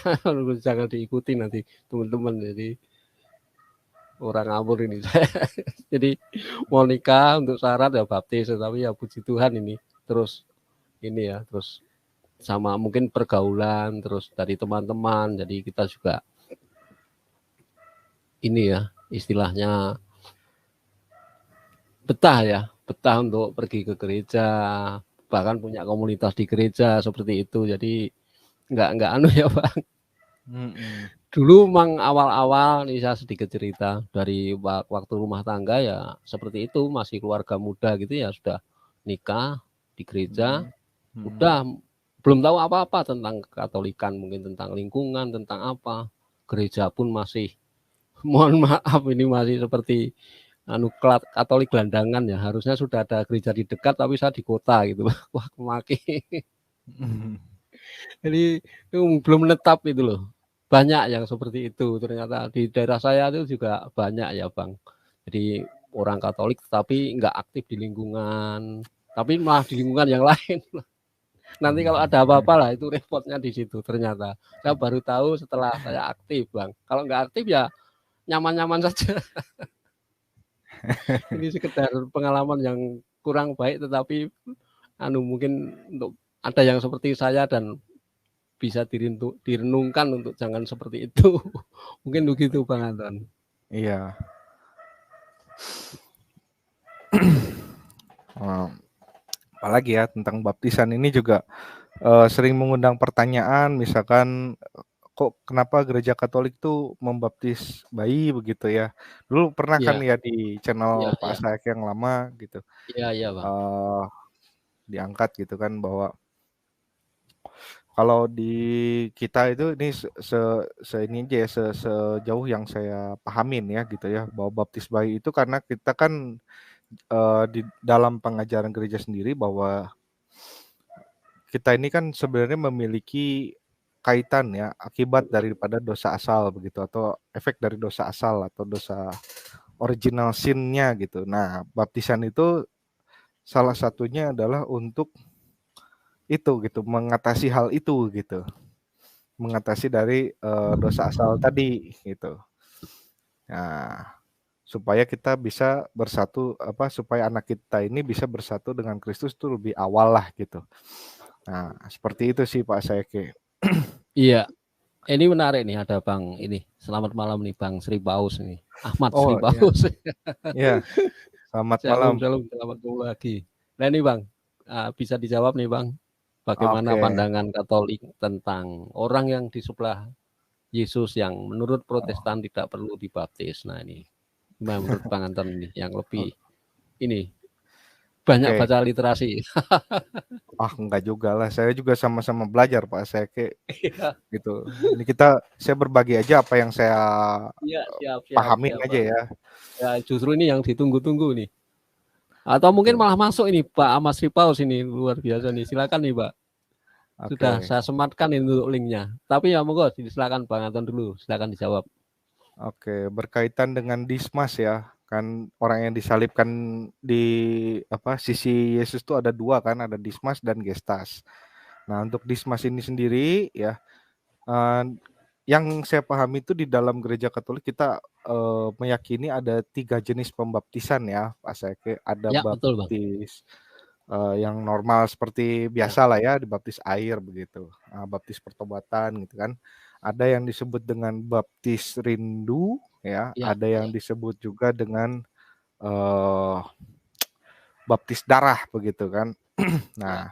jangan diikuti nanti teman-teman. Jadi orang ngawur ini saya. Jadi mau nikah untuk syarat ya baptis, tapi ya puji Tuhan ini terus ini ya, terus sama mungkin pergaulan terus dari teman-teman. Jadi kita juga ini ya istilahnya betah ya, betah untuk pergi ke gereja, bahkan punya komunitas di gereja seperti itu. Jadi nggak anu ya Pak. Mhm. Dulu memang awal-awal nih saya sedikit cerita dari waktu rumah tangga ya seperti itu masih keluarga muda gitu ya sudah nikah di gereja, Mhm. Mhm. udah belum tahu apa-apa tentang Katolikan, mungkin tentang lingkungan, tentang apa. Gereja pun masih mohon maaf ini masih seperti anu Katolik gelandangan ya, harusnya sudah ada gereja di dekat tapi saya di kota gitu. Wah, kemaki. Mhm. Jadi itu belum menetap itu loh. Banyak yang seperti itu ternyata di daerah saya itu juga banyak ya Bang. Jadi orang Katolik tetapi nggak aktif di lingkungan, Tapi malah di lingkungan yang lain. Nanti kalau ada apa-apa lah itu repotnya di situ ternyata. Saya baru tahu setelah saya aktif, Bang. Kalau nggak aktif ya nyaman-nyaman saja. Ini sekedar pengalaman yang kurang baik, tetapi mungkin untuk ada yang seperti saya dan bisa direnungkan untuk jangan seperti itu. Mungkin begitu Bang Anton. Iya. Apalagi ya tentang baptisan ini juga sering mengundang pertanyaan, misalkan kok kenapa gereja Katolik tuh membaptis bayi begitu ya. Dulu pernah kan ya di channel Pak Asayake yang lama gitu. Iya Bang. Diangkat gitu kan bahwa kalau di kita itu ini ini aja ya, sejauh yang saya pahamin ya gitu ya, bahwa baptis bayi itu karena kita kan di dalam pengajaran gereja sendiri bahwa kita ini kan sebenarnya memiliki kaitan ya akibat daripada dosa asal begitu, atau efek dari dosa asal atau dosa original sin-nya gitu. Nah, baptisan itu salah satunya adalah untuk itu gitu, mengatasi hal itu gitu. Mengatasi dari dosa asal tadi gitu. Nah, supaya kita bisa bersatu, supaya anak kita ini bisa bersatu dengan Kristus itu lebih awal lah gitu. Nah, seperti itu sih Pak Sayake. Iya, ini menarik nih, ada Bang ini. Selamat malam nih Bang Sri Paus nih. Ahmad Sri Paus. Iya. Selamat malam. Shalom, selamat ketemu lagi. Nah ini Bang, bisa dijawab nih Bang, bagaimana pandangan Katolik tentang orang yang di sebelah Yesus yang menurut Protestan tidak perlu dibaptis. Nah ini gimana menurut Bang Anton ini yang lebih ini banyak baca literasi. Enggak juga lah, saya juga sama-sama belajar Pak, saya gitu. Ini saya berbagi aja apa yang saya pahamin aja ya. Ya justru ini yang ditunggu-tunggu nih. Atau mungkin malah masuk ini Pak Ahmad Sri Paus ini, luar biasa nih. Silakan nih Pak. Sudah saya sematkan ini untuk linknya. Tapi ya monggo silakan Bang Anton dulu, silakan dijawab. Oke, berkaitan dengan Dismas ya, kan orang yang disalibkan di sisi Yesus itu ada dua kan, ada Dismas dan Gestas. Nah, untuk Dismas ini sendiri ya, yang saya pahami itu di dalam gereja Katolik kita meyakini ada 3 jenis pembaptisan ya, Pak Sayake. Ada ya, baptis yang normal seperti biasa lah ya, dibaptis air begitu, baptis pertobatan gitu kan. Ada yang disebut dengan baptis rindu ya, ada yang disebut juga dengan baptis darah begitu kan. Nah,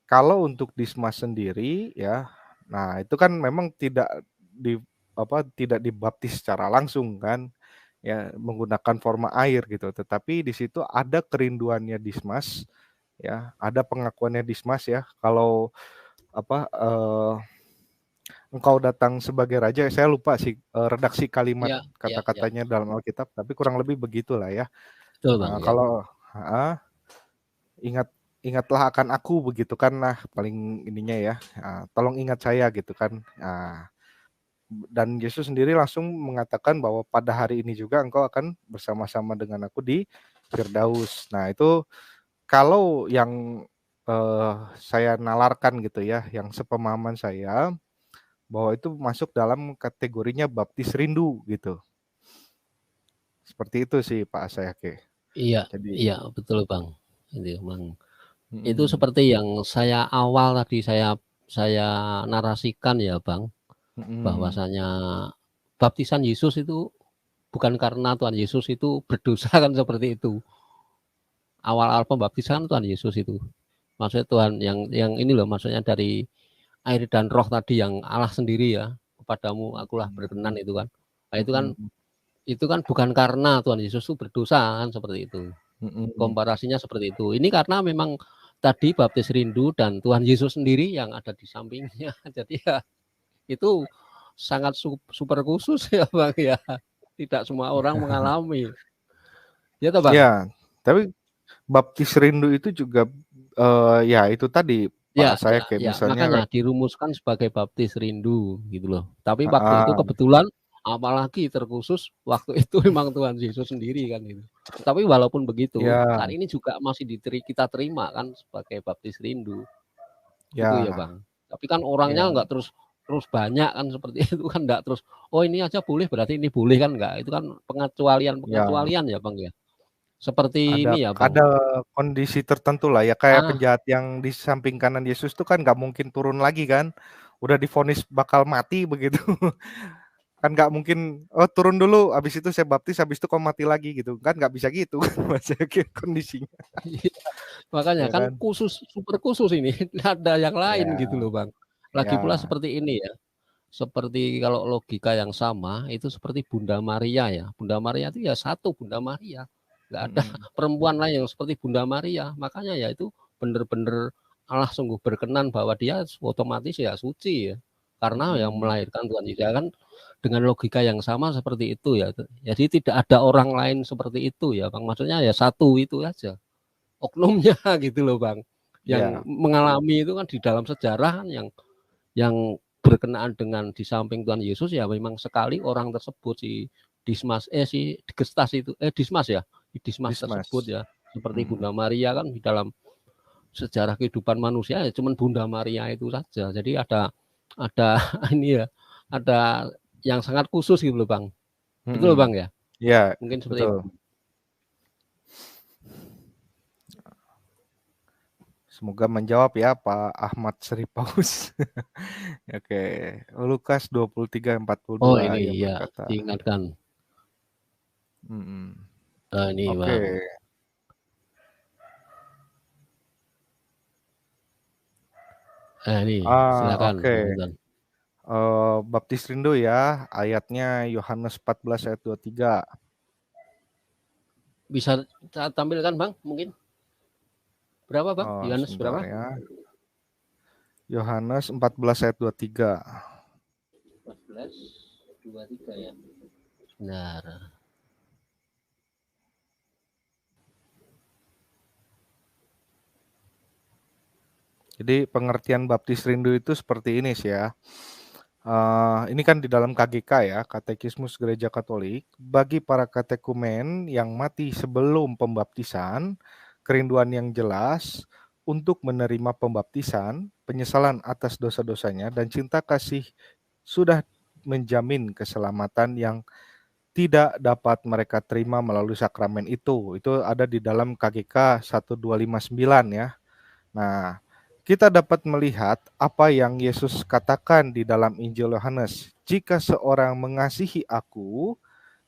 kalau untuk Dismas sendiri ya, nah itu kan memang tidak dibaptis secara langsung kan, ya menggunakan forma air gitu. Tetapi di situ ada kerinduannya Dismas, ya ada pengakuannya Dismas ya. Kalau engkau datang sebagai raja, saya lupa sih redaksi kalimat kata-katanya dalam Alkitab, tapi kurang lebih begitulah ya. Betul Bang. Kalau ingatlah akan aku begitu kan, nah paling ininya ya, tolong ingat saya gitu kan. Dan Yesus sendiri langsung mengatakan bahwa pada hari ini juga engkau akan bersama-sama dengan aku di Firdaus. Nah itu kalau yang saya nalarkan gitu ya, yang sepemahaman saya, bahwa itu masuk dalam kategorinya baptis rindu gitu. Seperti itu sih Pak Sayake. Iya betul Bang. Itu seperti yang saya awal tadi saya narasikan ya Bang, bahwasanya baptisan Yesus itu bukan karena Tuhan Yesus itu berdosa kan, seperti itu. Awal-awal pembaptisan Tuhan Yesus itu. Maksudnya Tuhan yang ini loh, maksudnya dari air dan roh tadi yang Allah sendiri ya, kepadamu akulah berkenan itu kan. Nah, itu kan bukan karena Tuhan Yesus itu berdosa kan, seperti itu. Komparasinya seperti itu. Ini karena memang tadi baptis rindu dan Tuhan Yesus sendiri yang ada di sampingnya. Jadi ya itu sangat super khusus ya Bang ya. Tidak semua orang mengalami. Ya toh Bang? Ya, tapi baptis rindu itu juga ya itu tadi Pak saya kayak misalnya makanya dirumuskan sebagai baptis rindu gitu loh. Tapi waktu itu kebetulan apalagi terkhusus waktu itu memang Tuhan Yesus sendiri kan itu. Tapi walaupun begitu, Ya, saat ini juga masih kita terima kan sebagai baptis rindu. Gitu ya, ya, Bang. Tapi kan orangnya ya, nggak terus terus banyak kan seperti itu kan nggak terus, oh ini aja boleh berarti ini boleh kan nggak. Itu kan ya. pengecualian ya, Bang ya. Seperti Ada ini ya, ada Bang. kondisi tertentu lah ya, kayak Ah, penjahat yang di samping kanan Yesus tuh kan nggak mungkin turun lagi kan, udah divonis bakal mati begitu. Kan nggak mungkin, "Oh turun dulu, habis itu saya baptis, habis itu kau mati lagi," gitu, kan nggak bisa gitu kan kondisinya, makanya ya kan kan? khusus super khusus ini ada yang lain gitu Ya, loh, Bang. Lagi pula ya, seperti ini ya. Seperti kalau logika yang sama itu seperti Bunda Maria ya. Bunda Maria itu ya satu Bunda Maria. Nggak ada mhm, perempuan lain yang seperti Bunda Maria. Makanya ya itu benar-benar Allah sungguh berkenan bahwa dia otomatis ya suci ya. Karena yang mhm, melahirkan Tuhan Yesus ya kan dengan logika yang sama seperti itu ya. Jadi tidak ada orang lain seperti itu ya, Bang. Maksudnya ya satu itu aja. Oknumnya gitu loh, Bang. Yang ya, mengalami itu kan di dalam sejarah kan yang berkenaan dengan di samping Tuhan Yesus ya memang sekali orang tersebut si Gestas itu Dismas ya, Dismas tersebut Dismas, ya seperti mhm, Bunda Maria kan di dalam sejarah kehidupan manusia ya cuman Bunda Maria itu saja. Jadi ada ini ya, ada yang sangat khusus gitu loh, Bang. Betul mhm, Bang ya? iya, Mungkin seperti itu. betul. Semoga menjawab ya Pak Ahmad Seripaus. Oke, Lukas 23:42 Oh ini ia ya berkata, diingatkan. mhm, Ini oke, Bang. Ini silakan oke, Bang Intan. baptis rindu ya, ayatnya Yohanes 14 ayat 23. Bisa tampilkan Bang mungkin? Berapa Bang? Yohanes Sebentar berapa? ya, Yohanes 14 ayat 23. 14, 23 ya. Benar. Jadi pengertian baptis rindu itu seperti ini sih ya. Ini kan di dalam KGK ya, Katekismus Gereja Katolik. Bagi para katekumen yang mati sebelum pembaptisan, kerinduan yang jelas untuk menerima pembaptisan, penyesalan atas dosa-dosanya, dan cinta kasih sudah menjamin keselamatan yang tidak dapat mereka terima melalui sakramen itu. Itu ada di dalam KGK 1259 ya. Nah, kita dapat melihat apa yang Yesus katakan di dalam Injil Yohanes. Jika seorang mengasihi aku,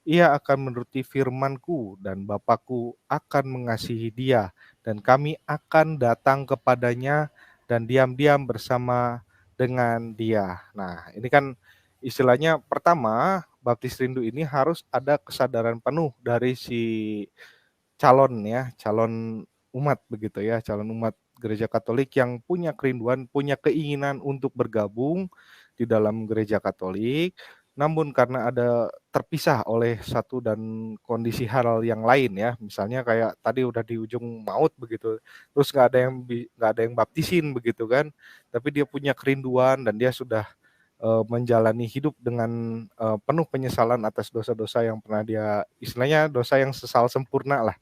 ia akan menuruti firman-Ku dan Bapa-Ku akan mengasihi dia dan kami akan datang kepadanya dan diam-diam bersama dengan dia. Nah, ini kan istilahnya pertama, baptis rindu ini harus ada kesadaran penuh dari si calon ya, calon umat begitu ya, calon umat gereja Katolik yang punya kerinduan, punya keinginan untuk bergabung di dalam gereja Katolik, namun karena ada terpisah oleh satu dan kondisi hal yang lain ya, misalnya kayak tadi udah di ujung maut begitu, terus nggak ada yang baptisin begitu kan, tapi dia punya kerinduan dan dia sudah menjalani hidup dengan penuh penyesalan atas dosa-dosa yang pernah dia istilahnya dosa yang sesal sempurna lah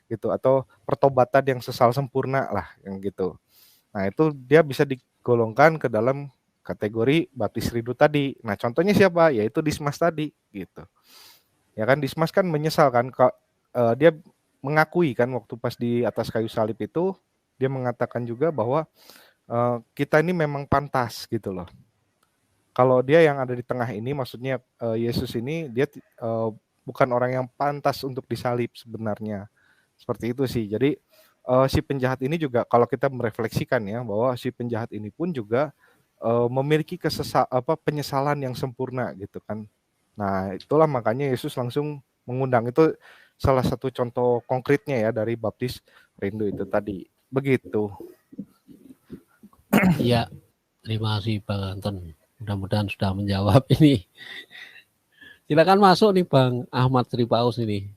gitu atau pertobatan yang sesal sempurna lah yang gitu. Nah, itu dia bisa digolongkan ke dalam kategori baptis rindu tadi. Nah, contohnya siapa? Yaitu Dismas tadi gitu. Ya kan Dismas kan menyesal kan dia mengakui kan waktu pas di atas kayu salib itu dia mengatakan juga bahwa kita ini memang pantas gitu loh. Kalau dia yang ada di tengah ini maksudnya Yesus ini dia bukan orang yang pantas untuk disalib sebenarnya. Seperti itu sih. Jadi si penjahat ini juga kalau kita merefleksikan ya bahwa si penjahat ini pun juga memiliki penyesalan yang sempurna gitu kan. Nah, itulah makanya Yesus langsung mengundang itu salah satu contoh konkretnya ya dari baptis rindu itu tadi. Begitu. Iya, terima kasih Bang Anton. Mudah-mudahan sudah menjawab ini. Silakan masuk nih Bang Ahmad Tripaus ini.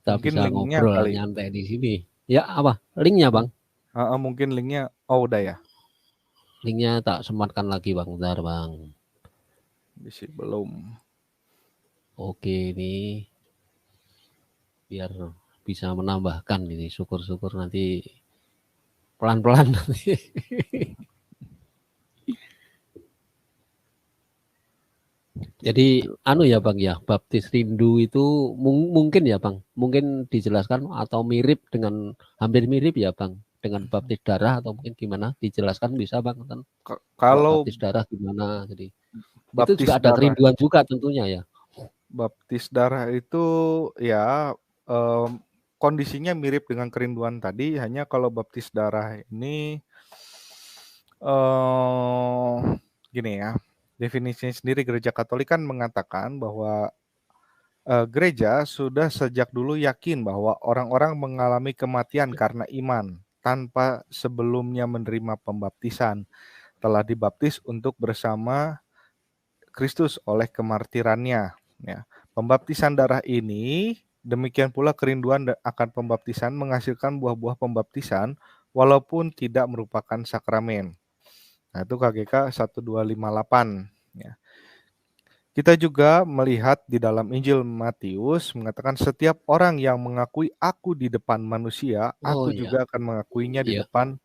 Kita Mungkin bisa linknya ngobrol kali. nyantai di sini. Ya apa? Linknya Bang? Mungkin linknya. Oh udah ya. Linknya tak sematkan lagi Bang. Bentar Bang. Belum. Oke, ini biar bisa menambahkan ini, syukur-syukur nanti pelan-pelan nanti. Jadi Gitu. anu ya Bang ya, baptis rindu itu mungkin ya Bang, mungkin dijelaskan atau mirip dengan hampir mirip ya Bang dengan baptis darah atau mungkin gimana? Dijelaskan bisa Bang kan? Kalau Kalau baptis darah gimana? Jadi itu juga baptis ada darah, kerinduan juga tentunya ya. baptis darah itu ya kondisinya mirip dengan kerinduan tadi, hanya kalau baptis darah ini eh gini ya, definisinya sendiri Gereja Katolik kan mengatakan bahwa gereja sudah sejak dulu yakin bahwa orang-orang mengalami kematian karena iman tanpa sebelumnya menerima pembaptisan, telah dibaptis untuk bersama Kristus oleh kemartirannya. Ya. Pembaptisan darah ini, demikian pula kerinduan akan pembaptisan menghasilkan buah-buah pembaptisan walaupun tidak merupakan sakramen. Nah, itu KGK 1258. Ya. Kita juga melihat di dalam Injil Matius mengatakan setiap orang yang mengakui aku di depan manusia, Oh aku iya, juga akan mengakuinya di iya, depan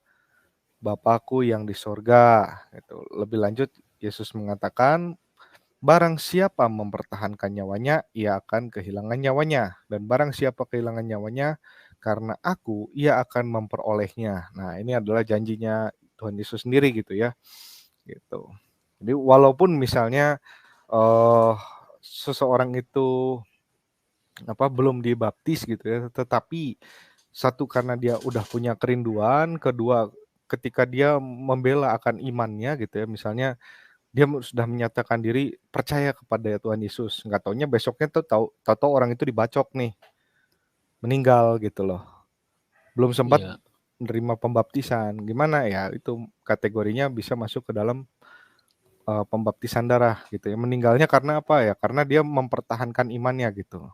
Bapakku yang di sorga. Gitu. Lebih lanjut, Yesus mengatakan, barang siapa mempertahankan nyawanya, ia akan kehilangan nyawanya. Dan barang siapa kehilangan nyawanya, karena aku, ia akan memperolehnya. Nah, ini adalah janjinya Tuhan Yesus sendiri gitu ya. Gitu. Jadi walaupun misalnya eh seseorang itu belum dibaptis gitu ya, tetapi satu karena dia udah punya kerinduan, kedua ketika dia membela akan imannya gitu ya, misalnya dia sudah menyatakan diri percaya kepada Tuhan Yesus, nggak taunya besoknya tuh tahu orang itu dibacok nih, meninggal gitu loh, belum sempat iya, menerima pembaptisan, gimana ya itu kategorinya bisa masuk ke dalam pembaptisan darah gitu ya, meninggalnya karena apa ya, karena dia mempertahankan imannya gitu,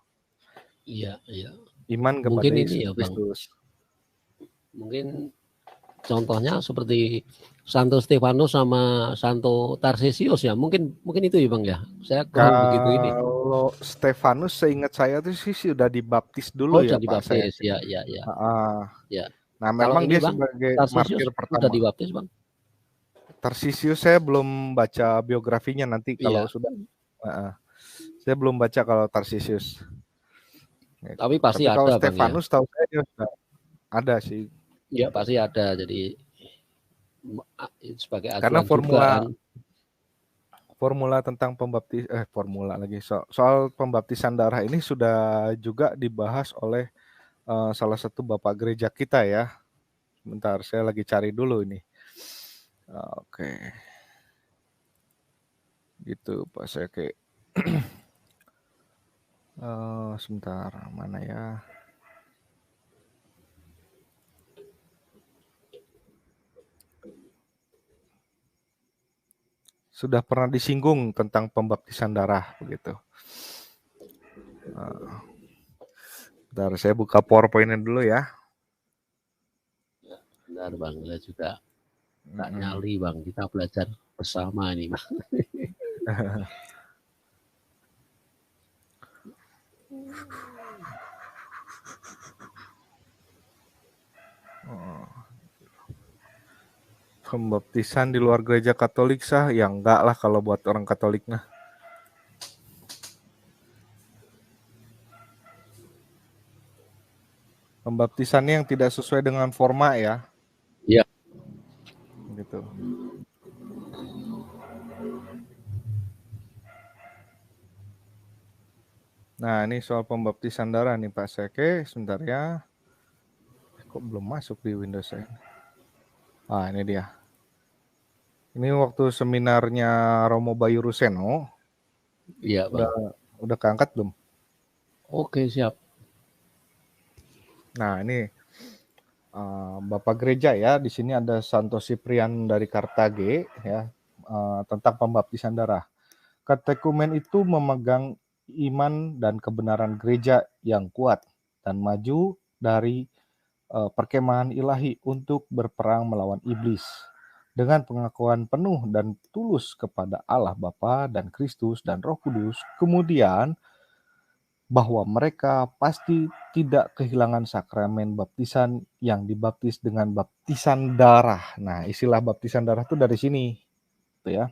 iya, iya. iman Mungkin kepada ini Yesus ya Bang, Kristus. mungkin contohnya seperti Santo Stefanus sama Santo Tarsisius ya, mungkin mungkin itu ya Bang ya. Saya kurang begitu ini. Kalau Stefanus seingat saya tuh sih sudah dibaptis dulu Oh, ya sudah Pak saya. dibaptis. Ya, ya, ya, Heeh. ya. Nah, Kalau memang ini dia Bang, sebagai Tarsisius martir sudah pertama. dibaptis Bang? Tarsisius saya belum baca biografinya, nanti kalau Iya, sudah. Heeh. Saya belum baca kalau Tarsisius. tapi Gitu. pasti Tapi kalau ada Bang ya. Stefanus tahu saya dia sudah ada sih. Iya, pasti ada. Jadi sebagai Karena acuan juga formula kan. formula tentang formula lagi soal pembaptisan darah ini sudah juga dibahas oleh salah satu bapak gereja kita ya. Bentar, saya lagi cari dulu ini. Oke, gitu Pak saya kayak sebentar mana ya? Sudah pernah disinggung tentang pembaptisan darah begitu. Bentar, saya buka PowerPoint-nya dulu ya. Benar Bang, saya juga tak Mm-mm. nyali Bang. Kita belajar bersama ini Bang. Pembaptisan di luar gereja Katolik sah? Ya enggak lah kalau buat orang Katolik nah. Pembaptisannya yang tidak sesuai dengan forma ya, Iya, gitu. Nah, ini soal pembaptisan darah nih Pak Seke, sebentar ya. Kok belum masuk di Windows saya? Ah, ini dia. Ini waktu seminarnya Romo Bayu Ruseno, iya udah Bang. udah keangkat belum? Oke, siap. Nah, ini Bapak Gereja ya, di sini ada Santo Siprian dari Kartage ya, tentang pembaptisan darah. Katekumen itu memegang iman dan kebenaran gereja yang kuat dan maju dari perkemahan ilahi untuk berperang melawan iblis dengan pengakuan penuh dan tulus kepada Allah Bapa dan Kristus dan Roh Kudus. Kemudian bahwa mereka pasti tidak kehilangan sakramen baptisan yang dibaptis dengan baptisan darah. Nah, istilah baptisan darah itu dari sini, gitu ya.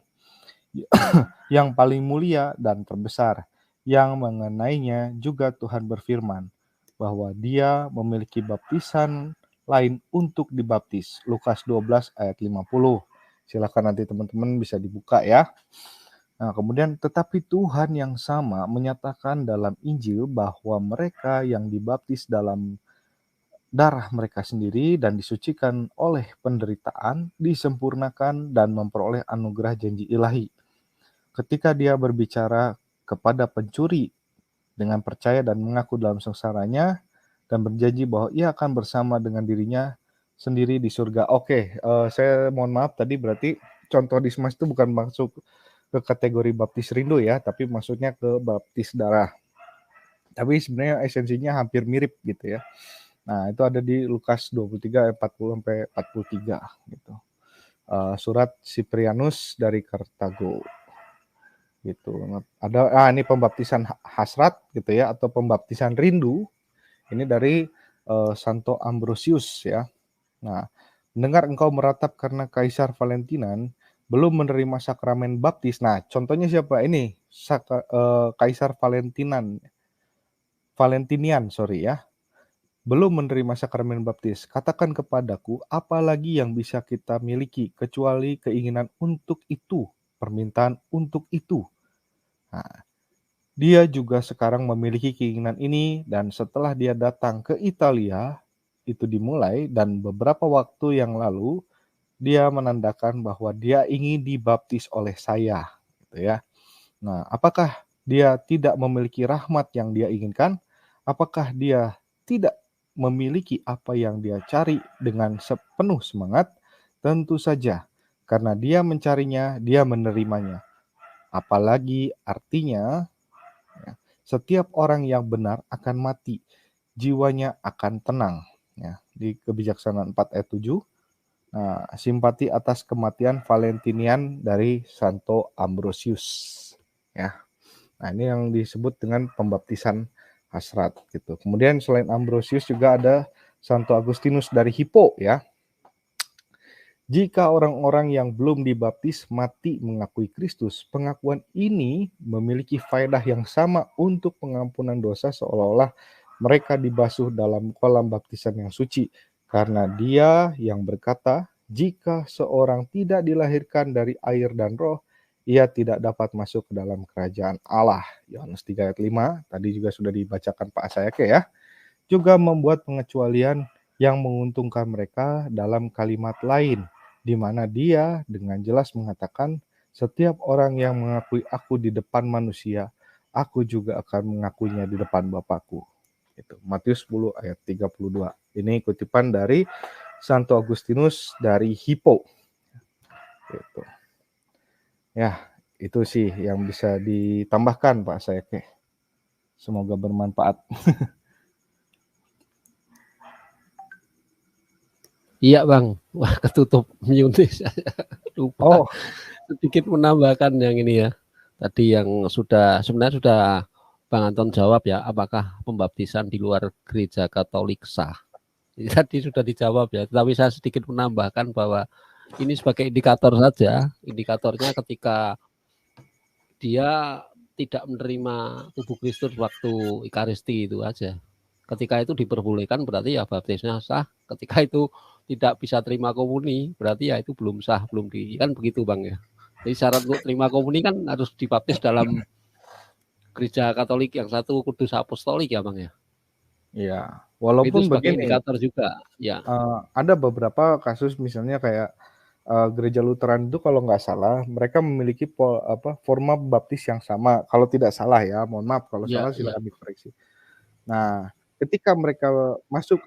Yang paling mulia dan terbesar, yang mengenainya juga Tuhan berfirman bahwa Dia memiliki baptisan lain untuk dibaptis. Lukas 12 ayat 50. Silakan nanti teman-teman bisa dibuka ya. Nah, kemudian tetapi Tuhan yang sama menyatakan dalam Injil bahwa mereka yang dibaptis dalam darah mereka sendiri dan disucikan oleh penderitaan disempurnakan dan memperoleh anugerah janji ilahi. Ketika dia berbicara kepada pencuri dengan percaya dan mengaku dalam sengsaranya dan berjanji bahwa ia akan bersama dengan dirinya sendiri di surga. Oke, saya mohon maaf tadi berarti contoh Dismas itu bukan masuk ke kategori baptis rindu ya, tapi maksudnya ke baptis darah. Tapi sebenarnya esensinya hampir mirip gitu ya. Nah, itu ada di Lukas 23 ayat 40 sampai 43 gitu. Surat Siprianus dari Kartago gitu. Ada ini pembaptisan hasrat gitu ya atau pembaptisan rindu. Ini dari Santo Ambrosius ya. Nah, mendengar engkau meratap karena Kaisar Valentinan belum menerima sakramen baptis. Nah, contohnya siapa ini? Kaisar Valentinian, sorry ya. Belum menerima sakramen baptis. Katakan kepadaku, apa lagi yang bisa kita miliki kecuali keinginan untuk itu, permintaan untuk itu. Nah, dia juga sekarang memiliki keinginan ini dan setelah dia datang ke Italia, itu dimulai dan beberapa waktu yang lalu dia menandakan bahwa dia ingin dibaptis oleh saya, gitu ya. Nah, apakah dia tidak memiliki rahmat yang dia inginkan? Apakah dia tidak memiliki apa yang dia cari dengan sepenuh semangat? Tentu saja, karena dia mencarinya, dia menerimanya. Apalagi artinya, ya, setiap orang yang benar akan mati, jiwanya akan tenang. Ya, di Kebijaksanaan 4 ayat 7. Nah, simpati atas kematian Valentinian dari Santo Ambrosius. Ya. Nah, ini yang disebut dengan pembaptisan hasrat gitu. Kemudian selain Ambrosius juga ada Santo Agustinus dari Hippo ya. Jika orang-orang yang belum dibaptis mati mengakui Kristus, pengakuan ini memiliki faedah yang sama untuk pengampunan dosa seolah-olah mereka dibasuh dalam kolam baptisan yang suci. Karena dia yang berkata, jika seorang tidak dilahirkan dari air dan roh, ia tidak dapat masuk ke dalam kerajaan Allah. Yohanes 3 ayat 5, tadi juga sudah dibacakan Pak Asayake ya. Juga membuat pengecualian yang menguntungkan mereka dalam kalimat lain, di mana dia dengan jelas mengatakan, setiap orang yang mengakui aku di depan manusia, aku juga akan mengakuinya di depan Bapakku. Itu Matius 10 ayat 32. Ini kutipan dari Santo Agustinus dari Hippo. Gitu. Ya, itu sih yang bisa ditambahkan Pak Sayake. Semoga bermanfaat. Iya Bang, wah ketutup mute saya lupa. Oh, Sedikit menambahkan yang ini ya. Tadi yang sebenarnya sudah Bang Anton jawab ya, apakah pembaptisan di luar gereja Katolik sah? Tadi sudah dijawab ya, tapi saya sedikit menambahkan bahwa ini sebagai indikator saja. Indikatornya ketika dia tidak menerima tubuh Kristus waktu Ekaristi itu aja. Ketika itu diperbolehkan berarti ya baptisnya sah. Ketika itu tidak bisa terima komuni berarti ya itu belum sah, belum di kan begitu Bang ya. Jadi syarat untuk terima komuni kan harus dibaptis dalam gereja Katolik yang satu kudus apostolik ya Bang ya. iya. Itu Walaupun sebagai begini, indikator juga ya. ada beberapa kasus misalnya kayak gereja Lutheran itu kalau nggak salah mereka memiliki forma baptis yang sama. Kalau tidak salah ya, mohon maaf kalau Ya, salah ya. silakan dikoreksi. Nah, ketika mereka masuk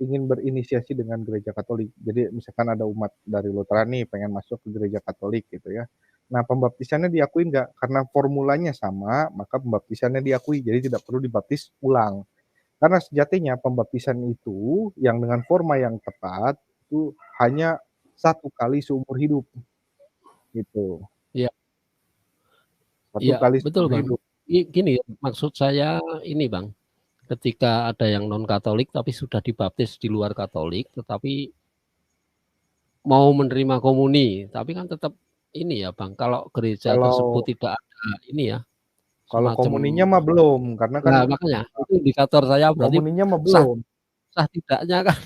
ingin berinisiasi dengan gereja Katolik, jadi misalkan ada umat dari Lutheran nih pengen masuk ke gereja Katolik gitu ya. Nah, pembaptisannya diakui nggak? Karena formulanya sama, maka pembaptisannya diakui, jadi tidak perlu dibaptis ulang. Karena sejatinya pembaptisan itu yang dengan forma yang tepat itu hanya satu kali seumur hidup gitu. Iya, Satu iya, kali betul seumur Bang. hidup. Gini, maksud saya ini Bang, ketika ada yang non Katolik tapi sudah dibaptis di luar Katolik, tetapi mau menerima komuni, tapi kan tetap ini ya Bang, kalau gereja tersebut Kalau tidak ada ini ya, kalau semacam, komuninya mah belum, karena kan nah makanya itu indikator saya berarti komuninya mah sah belum, sah tidaknya kan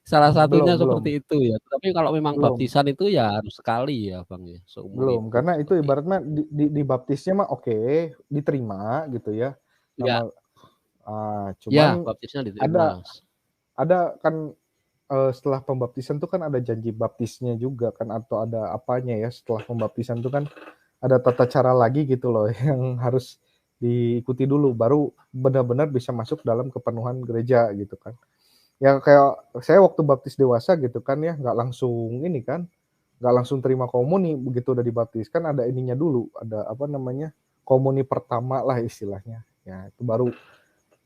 salah satunya belum, belum, seperti itu ya. Tapi kalau memang belum, baptisan itu ya harus sekali ya Bang ya, seumur belum, hidup karena itu seperti itu. ibaratnya dibaptisnya mah oke, diterima gitu ya, Ya, nama ya cuman baptisnya diterima. ada ada kan, setelah pembaptisan tuh kan ada janji baptisnya juga kan atau ada apanya ya, setelah pembaptisan tuh kan ada tata cara lagi gitu loh yang harus diikuti dulu, baru benar-benar bisa masuk dalam kepenuhan gereja gitu kan. Ya kayak saya waktu baptis dewasa gitu kan ya, nggak langsung ini kan, nggak langsung terima komuni begitu udah dibaptis, kan ada ininya dulu, ada apa namanya, komuni pertama lah istilahnya. Ya itu baru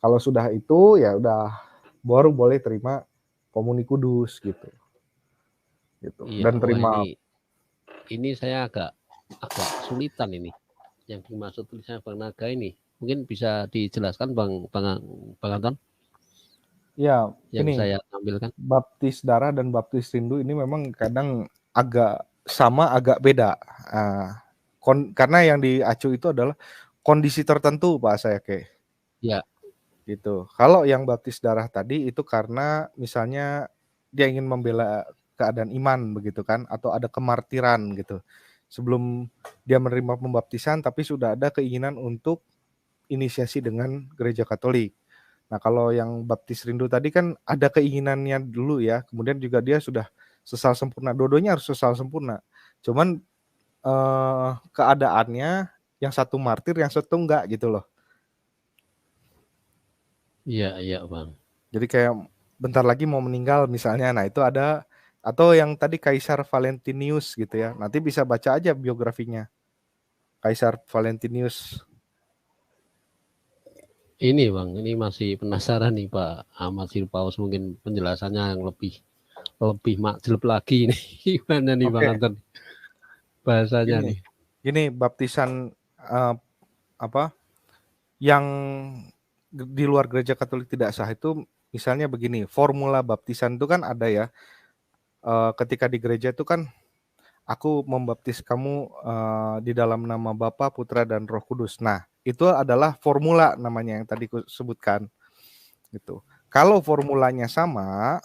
kalau sudah itu ya udah baru boleh terima komuni kudus gitu, gitu. Iya, Dan wah terima ini saya agak agak kesulitan ini. Yang dimaksud tulisannya Bang Naga ini. Mungkin bisa dijelaskan Bang Anton ya yang ini saya tampilkan. baptis darah dan baptis rindu ini memang kadang agak sama agak beda. Karena yang diacu itu adalah kondisi tertentu Pak saya kayak Ya, gitu. Kalau yang baptis darah tadi itu karena misalnya dia ingin membela keadaan iman begitu kan atau ada kemartiran gitu. Sebelum dia menerima pembaptisan tapi sudah ada keinginan untuk inisiasi dengan gereja Katolik. Nah, kalau yang baptis rindu tadi kan ada keinginannya dulu ya, kemudian juga dia sudah sesal sempurna. Dua-duanya harus sesal sempurna. Cuman keadaannya yang satu martir, yang satu enggak gitu loh. iya, iya Bang. Jadi kayak bentar lagi mau meninggal misalnya. Nah, itu ada atau yang tadi Kaisar Valentinius gitu ya. Nanti bisa baca aja biografinya. Kaisar Valentinius. Ini Bang, ini masih penasaran nih Pak Ahmad Sirpaus mungkin penjelasannya yang lebih lebih makjleb lagi nih. Gimana nih Bang Oke, Anton bahasanya gini. nih? Gini baptisan apa yang di luar gereja Katolik tidak sah itu misalnya begini, formula baptisan itu kan ada ya. Ketika di gereja itu kan aku membaptis kamu di dalam nama Bapa, Putra dan Roh Kudus. Nah, itu adalah formula namanya yang tadi aku sebutkan gitu. Kalau formulanya sama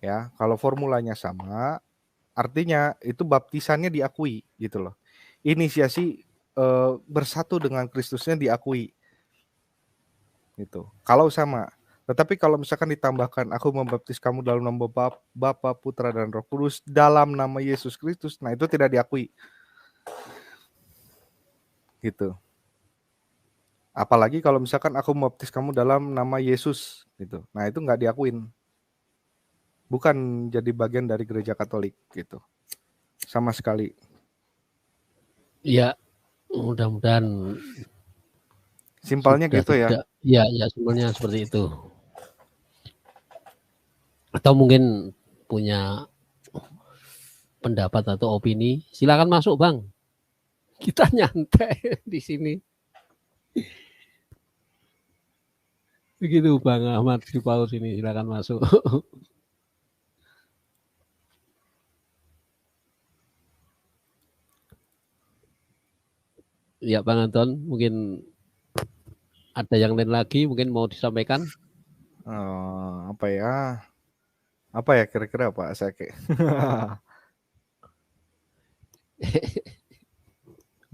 ya, kalau formulanya sama artinya itu baptisannya diakui gitu loh. Inisiasi bersatu dengan Kristusnya diakui gitu. Kalau sama. Tetapi kalau misalkan ditambahkan aku membaptis kamu dalam nama Bapa, Putra dan Roh Kudus dalam nama Yesus Kristus, nah itu tidak diakui gitu. Apalagi kalau misalkan aku membaptis kamu dalam nama Yesus gitu. Nah, itu nggak diakuin. Bukan jadi bagian dari gereja Katolik gitu. Sama sekali. Ya, mudah-mudahan Simpelnya sudah gitu ya. tidak. Ya, ya sebenarnya seperti itu. Atau mungkin punya pendapat atau opini, silakan masuk Bang. Kita nyantai di sini. Begitu Bang Ahmad di paus ini, silakan masuk. Ya Bang Anton, mungkin ada yang lain lagi mungkin mau disampaikan. Apa ya? Apa ya kira-kira Pak Sake?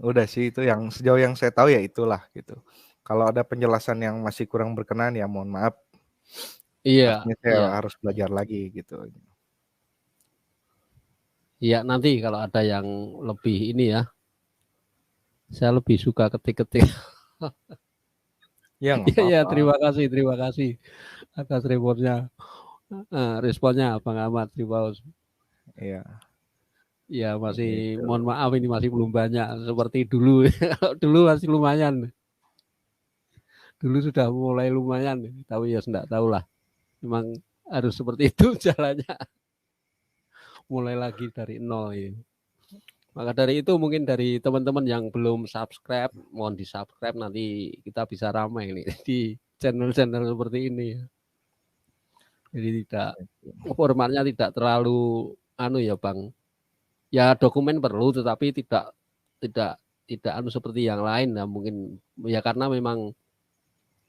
Udah sih itu yang sejauh yang saya tahu ya itulah gitu. Kalau ada penjelasan yang masih kurang berkenan ya mohon maaf. Iya, Artinya saya iya, harus belajar lagi gitu. iya nanti kalau ada yang lebih ini ya, saya lebih suka ketik-ketik. Ya nggak Iya, ya, apa-apa. terima kasih atas responnya Bang Ahmad di paus. Iya. Ya masih Gitu. mohon maaf ini masih belum banyak seperti dulu. Dulu masih lumayan. Dulu sudah mulai lumayan, tapi ya enggak tahu lah. Memang harus seperti itu jalannya. Mulai lagi dari nol ini. Maka dari itu mungkin dari teman-teman yang belum subscribe, mohon di-subscribe nanti kita bisa ramai nih di channel-channel seperti ini. Jadi tidak formatnya tidak terlalu ya Bang. Ya dokumen perlu tetapi tidak tidak seperti yang lain ya mungkin ya karena memang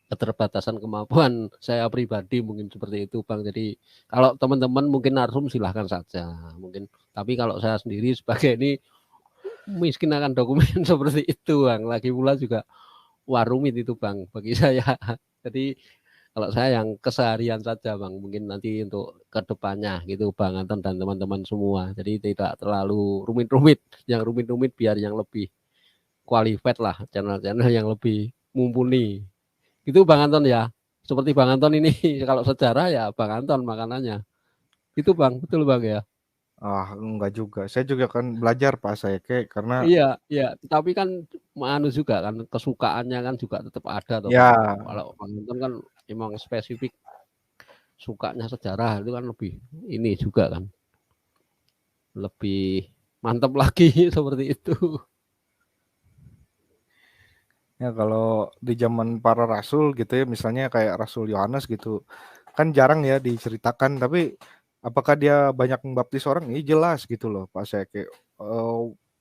keterbatasan kemampuan saya pribadi mungkin seperti itu Bang. Jadi kalau teman-teman mungkin narsum silahkan saja mungkin. Tapi kalau saya sendiri sebagai ini miskin akan dokumen seperti itu Bang. Lagi pula juga rumit itu Bang bagi saya. Jadi kalau saya yang keseharian saja Bang, mungkin nanti untuk kedepannya gitu Bang Anton dan teman-teman semua. Jadi tidak terlalu rumit-rumit, yang rumit-rumit biar yang lebih qualified lah, channel-channel yang lebih mumpuni. Itu Bang Anton ya. Seperti Bang Anton ini kalau sejarah ya Bang Anton makanannya. Itu Bang, betul Bang ya. Enggak juga. Saya juga kan belajar Pak Sayeke karena Iya, iya. Tapi kan juga kan kesukaannya kan juga tetap ada tuh Bang. ya Kalau Bang Anton kan emang spesifik sukanya sejarah itu kan lebih ini juga kan lebih mantap lagi seperti itu. ya kalau di zaman para rasul gitu ya, misalnya kayak Rasul Yohanes gitu, kan jarang ya diceritakan. Tapi apakah dia banyak membaptis orang? Ini jelas gitu loh Pak Sayeke.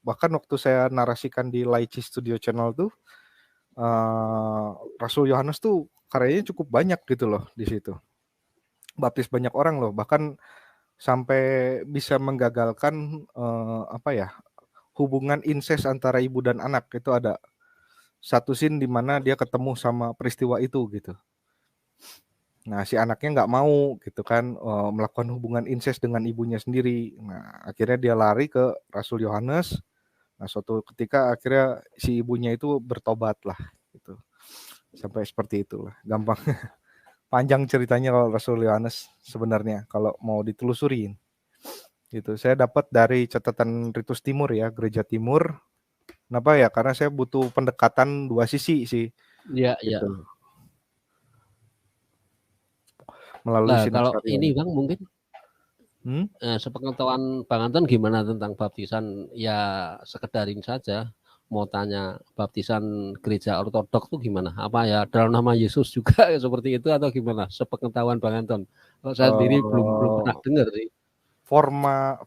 Bahkan waktu saya narasikan di Laici Studio Channel tuh, Rasul Yohanes tuh karyanya cukup banyak gitu loh di situ. Baptis banyak orang loh, bahkan sampai bisa menggagalkan hubungan incest antara ibu dan anak. Itu ada satu scene di mana dia ketemu sama peristiwa itu gitu. Nah, si anaknya nggak mau gitu kan melakukan hubungan incest dengan ibunya sendiri. Nah, akhirnya dia lari ke Rasul Yohanes. Nah, suatu ketika akhirnya si ibunya itu bertobat lah gitu. Sampai seperti itulah. Gampang. Panjang ceritanya kalau Rasul Yohanes sebenarnya kalau mau ditelusurin. Gitu. Saya dapat dari catatan Ritus Timur ya, Gereja Timur. Kenapa ya? Karena saya butuh pendekatan dua sisi sih. Iya, iya. Gitu. Melalui Nah, kalau sinopsarium. ini Bang mungkin sepengetahuan Bang Anton gimana tentang baptisan ya sekedarin saja mau tanya baptisan gereja ortodok tuh gimana? Apa ya dalam nama Yesus juga seperti itu atau gimana? Sepengetahuan Bang Anton. Kalau saya sendiri belum pernah dengar sih.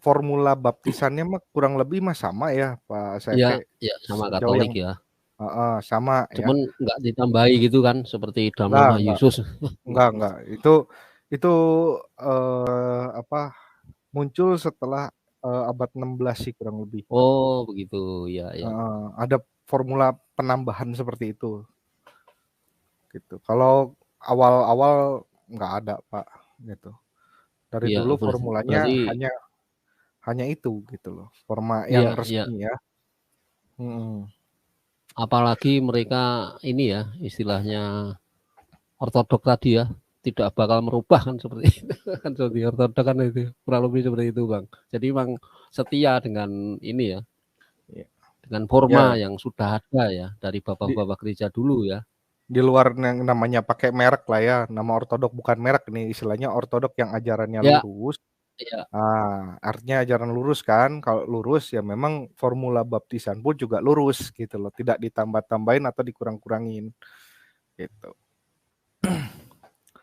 Formula baptisannya mah kurang lebih mah sama ya Pak Iya, Sayeke. ya sama Sejauh Katolik yang ya. sama ya. Cuman nggak ditambahi gitu kan seperti dalam nama Enggak. Yesus. Enggak. Itu muncul setelah abad 16 sih kurang lebih. Oh, begitu. Ya, ya. Ada formula penambahan seperti itu. Gitu. Kalau awal-awal nggak ada Pak gitu. Dari Iya, dulu formulanya berarti hanya itu gitu loh. Forma iya, yang iya. resmi ya. Apalagi mereka ini ya istilahnya ortodok tadi ya tidak bakal merubah kan seperti itu kan seperti ortodok kan itu kurang lebih seperti itu Bang. Jadi memang setia dengan ini ya Ya, dengan forma ya yang sudah ada ya dari di, bapak-bapak gereja dulu ya. di luar yang namanya pakai merek lah ya. Nama ortodok bukan merek nih, istilahnya ortodok yang ajarannya Ya, lurus. ya, Artinya ajaran lurus kan. Kalau lurus ya memang formula baptisan pun juga lurus gitu loh. Tidak ditambah-tambahin atau dikurang-kurangin gitu.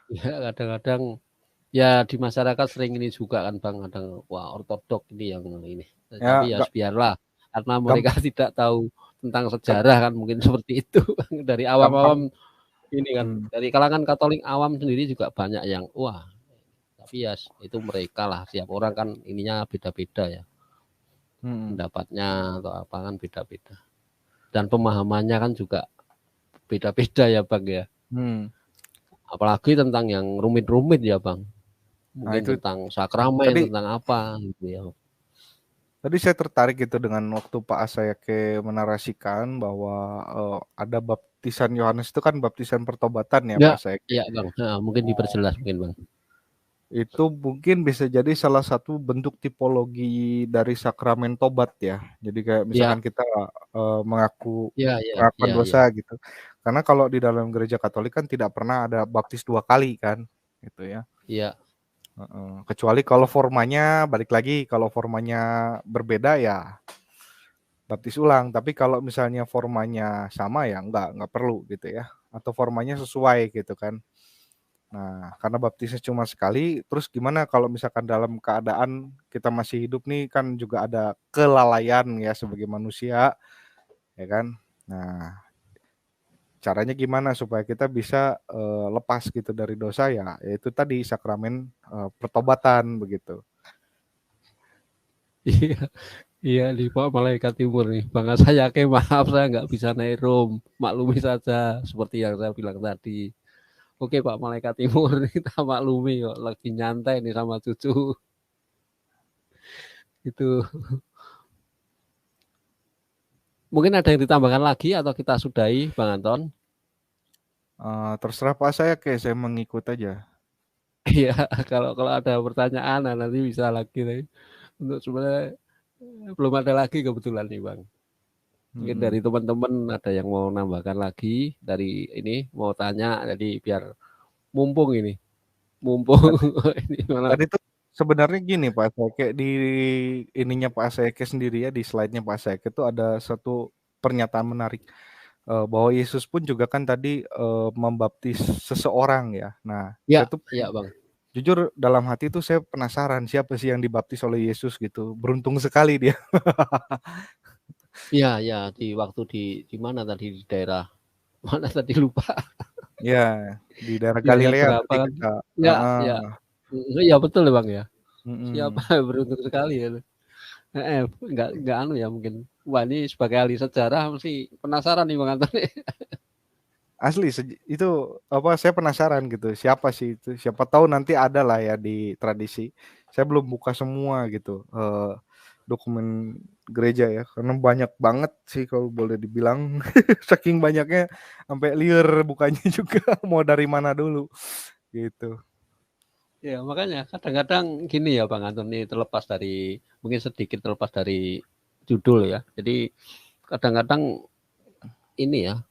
ya kadang-kadang ya di masyarakat sering ini juga kan Bang kadang wah ortodok ini yang ini. Ya, Tapi ya biarlah karena mereka gampang, tidak tahu tentang sejarah kan mungkin seperti itu dari gampang. awam-awam ini kan dari kalangan Katolik awam sendiri juga banyak yang wah tapi ya itu mereka lah tiap orang kan ininya beda-beda ya pendapatnya atau apa kan beda-beda dan pemahamannya kan juga beda-beda ya Bang ya apalagi tentang yang rumit-rumit ya Bang Nah mungkin itu tentang sakramen tadi tentang apa gitu ya. Tadi saya tertarik gitu dengan waktu Pak Asayake menarasikan bahwa ada baptisan Yohanes itu kan baptisan pertobatan ya Ya, Pak Asayake. ya Bang. Nah, mungkin diperjelas mungkin Bang. Itu mungkin bisa jadi salah satu bentuk tipologi dari sakramen tobat ya. Jadi kayak Ya, misalkan kita mengaku ya, ya, pengakuan ya, dosa ya. gitu. Karena kalau di dalam gereja Katolik kan tidak pernah ada baptis 2 kali kan, gitu ya. Ya, Kecuali kalau formanya balik lagi kalau formanya berbeda ya baptis ulang. Tapi kalau misalnya formanya sama ya nggak perlu gitu ya. Atau formanya sesuai gitu kan. Nah, karena baptisnya cuma sekali, terus gimana kalau misalkan dalam keadaan kita masih hidup nih kan juga ada kelalaian ya sebagai manusia, ya kan? Nah, caranya gimana supaya kita bisa lepas gitu dari dosa ya, yaitu tadi sakramen pertobatan begitu. Iya, iya di Pak Malaikat Timur nih. Bang Sayake, maaf saya nggak bisa naik room. Maklumi saja seperti yang saya bilang tadi. Oke Pak Malaikat Timur, kita maklumi kok. Lagi nyantai nih sama cucu. Itu mungkin ada yang ditambahkan lagi atau kita sudahi, Bang Anton? Terserah Pak saya kayak saya mengikut aja. Iya, kalau kalau ada pertanyaan nanti bisa lagi. Untuk sebenarnya belum ada lagi kebetulan nih Bang. Mungkin Mm-mm. dari teman-teman ada yang mau nambahkan lagi dari ini mau tanya, jadi biar mumpung ini, mumpung Tadi, ini malah. tadi tuh sebenarnya gini Pak saya kayak di ininya Pak saya sendiri ya di slide-nya Pak saya itu ada satu pernyataan menarik. Bahwa Yesus pun juga kan tadi membaptis seseorang ya. Nah, saya Ya, tuh ya Bang. jujur dalam hati tuh saya penasaran siapa sih yang dibaptis oleh Yesus gitu. Beruntung sekali dia. Iya, ya di waktu di mana tadi di daerah mana tadi lupa. Ya, di daerah Di ayat Galilea berapa kan? ketika Ya, ya. Ya betul ya Bang ya. Siapa mm-mm. beruntung sekali ya. Enggak anu ya mungkin. Wah ini sebagai ahli sejarah mesti penasaran nih Bang Anton. Asli itu apa saya penasaran gitu. Siapa sih itu? Siapa tahu nanti ada lah ya di tradisi. Saya belum buka semua gitu. Dokumen gereja ya karena banyak banget sih kalau boleh dibilang saking banyaknya sampai liar bukanya juga mau dari mana dulu gitu. Ya makanya kadang-kadang gini ya Bang Anton, ini terlepas dari mungkin sedikit terlepas dari judul ya. Jadi kadang-kadang ini ya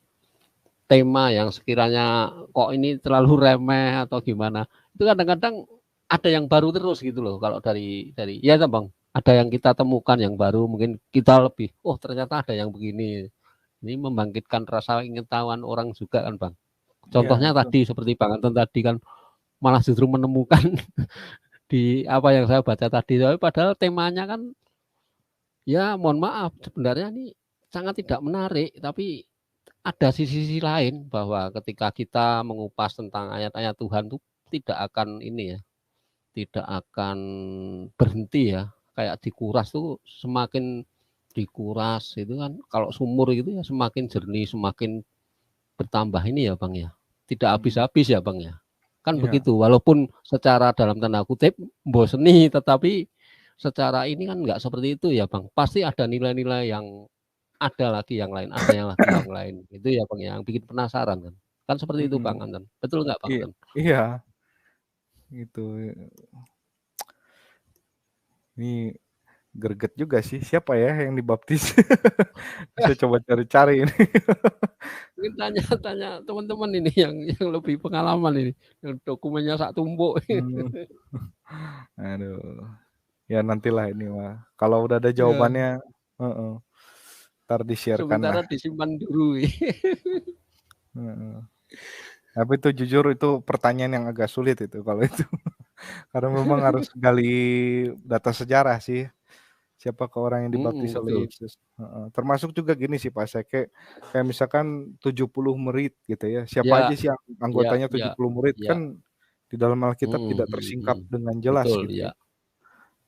tema yang sekiranya kok ini terlalu remeh atau gimana, itu kadang-kadang ada yang baru terus gitu loh. Kalau dari ya Bang, ada yang kita temukan yang baru, mungkin kita lebih oh ternyata ada yang begini. Ini membangkitkan rasa ingin tahuan orang juga kan Bang. Ya, Contohnya tadi seperti Bang Anton tadi kan malah justru menemukan di apa yang saya baca tadi, tapi padahal temanya kan ya mohon maaf sebenarnya ini sangat tidak menarik, tapi ada sisi-sisi lain bahwa ketika kita mengupas tentang ayat-ayat Tuhan itu tidak akan ini ya, tidak akan berhenti ya, kayak dikuras tuh semakin dikuras itu kan kalau sumur itu ya semakin jernih, semakin bertambah ini ya Bang ya. Tidak habis-habis ya Bang ya. Kan ya, begitu. Walaupun secara dalam tanda kutip boseni, tetapi secara ini kan nggak seperti itu ya Bang. Pasti ada nilai-nilai yang ada lagi yang lain, ada yang lagi yang lain. Itu ya Bang yang bikin penasaran kan. Kan seperti itu Bang Anton. Betul nggak Bang iya, Anton? iya, gitu. Ini greget juga sih siapa ya yang dibaptis. Saya coba cari-cari ini. Mungkin tanya-tanya teman-teman ini yang lebih pengalaman ini. Yang dokumennya sak tumpuk. Hmm, aduh. Ya nantilah ini mah. Kalau udah ada Ya, jawabannya, heeh, ntar di-share-kan lah. sementara disimpan dulu. Heeh. Tapi itu jujur itu pertanyaan yang agak sulit itu kalau itu. Karena memang harus gali data sejarah sih. Siapakah orang yang dibaptis oleh Betul. Yesus? Heeh. Termasuk juga gini sih Pak, saya kayak misalkan 70 murid gitu ya. Siapa aja Ya, sih ya, anggotanya ya, 70 murid ya. kan di dalam Alkitab Mhm, tidak mhm, tersingkap mhm. dengan jelas Betul, gitu ya. ya.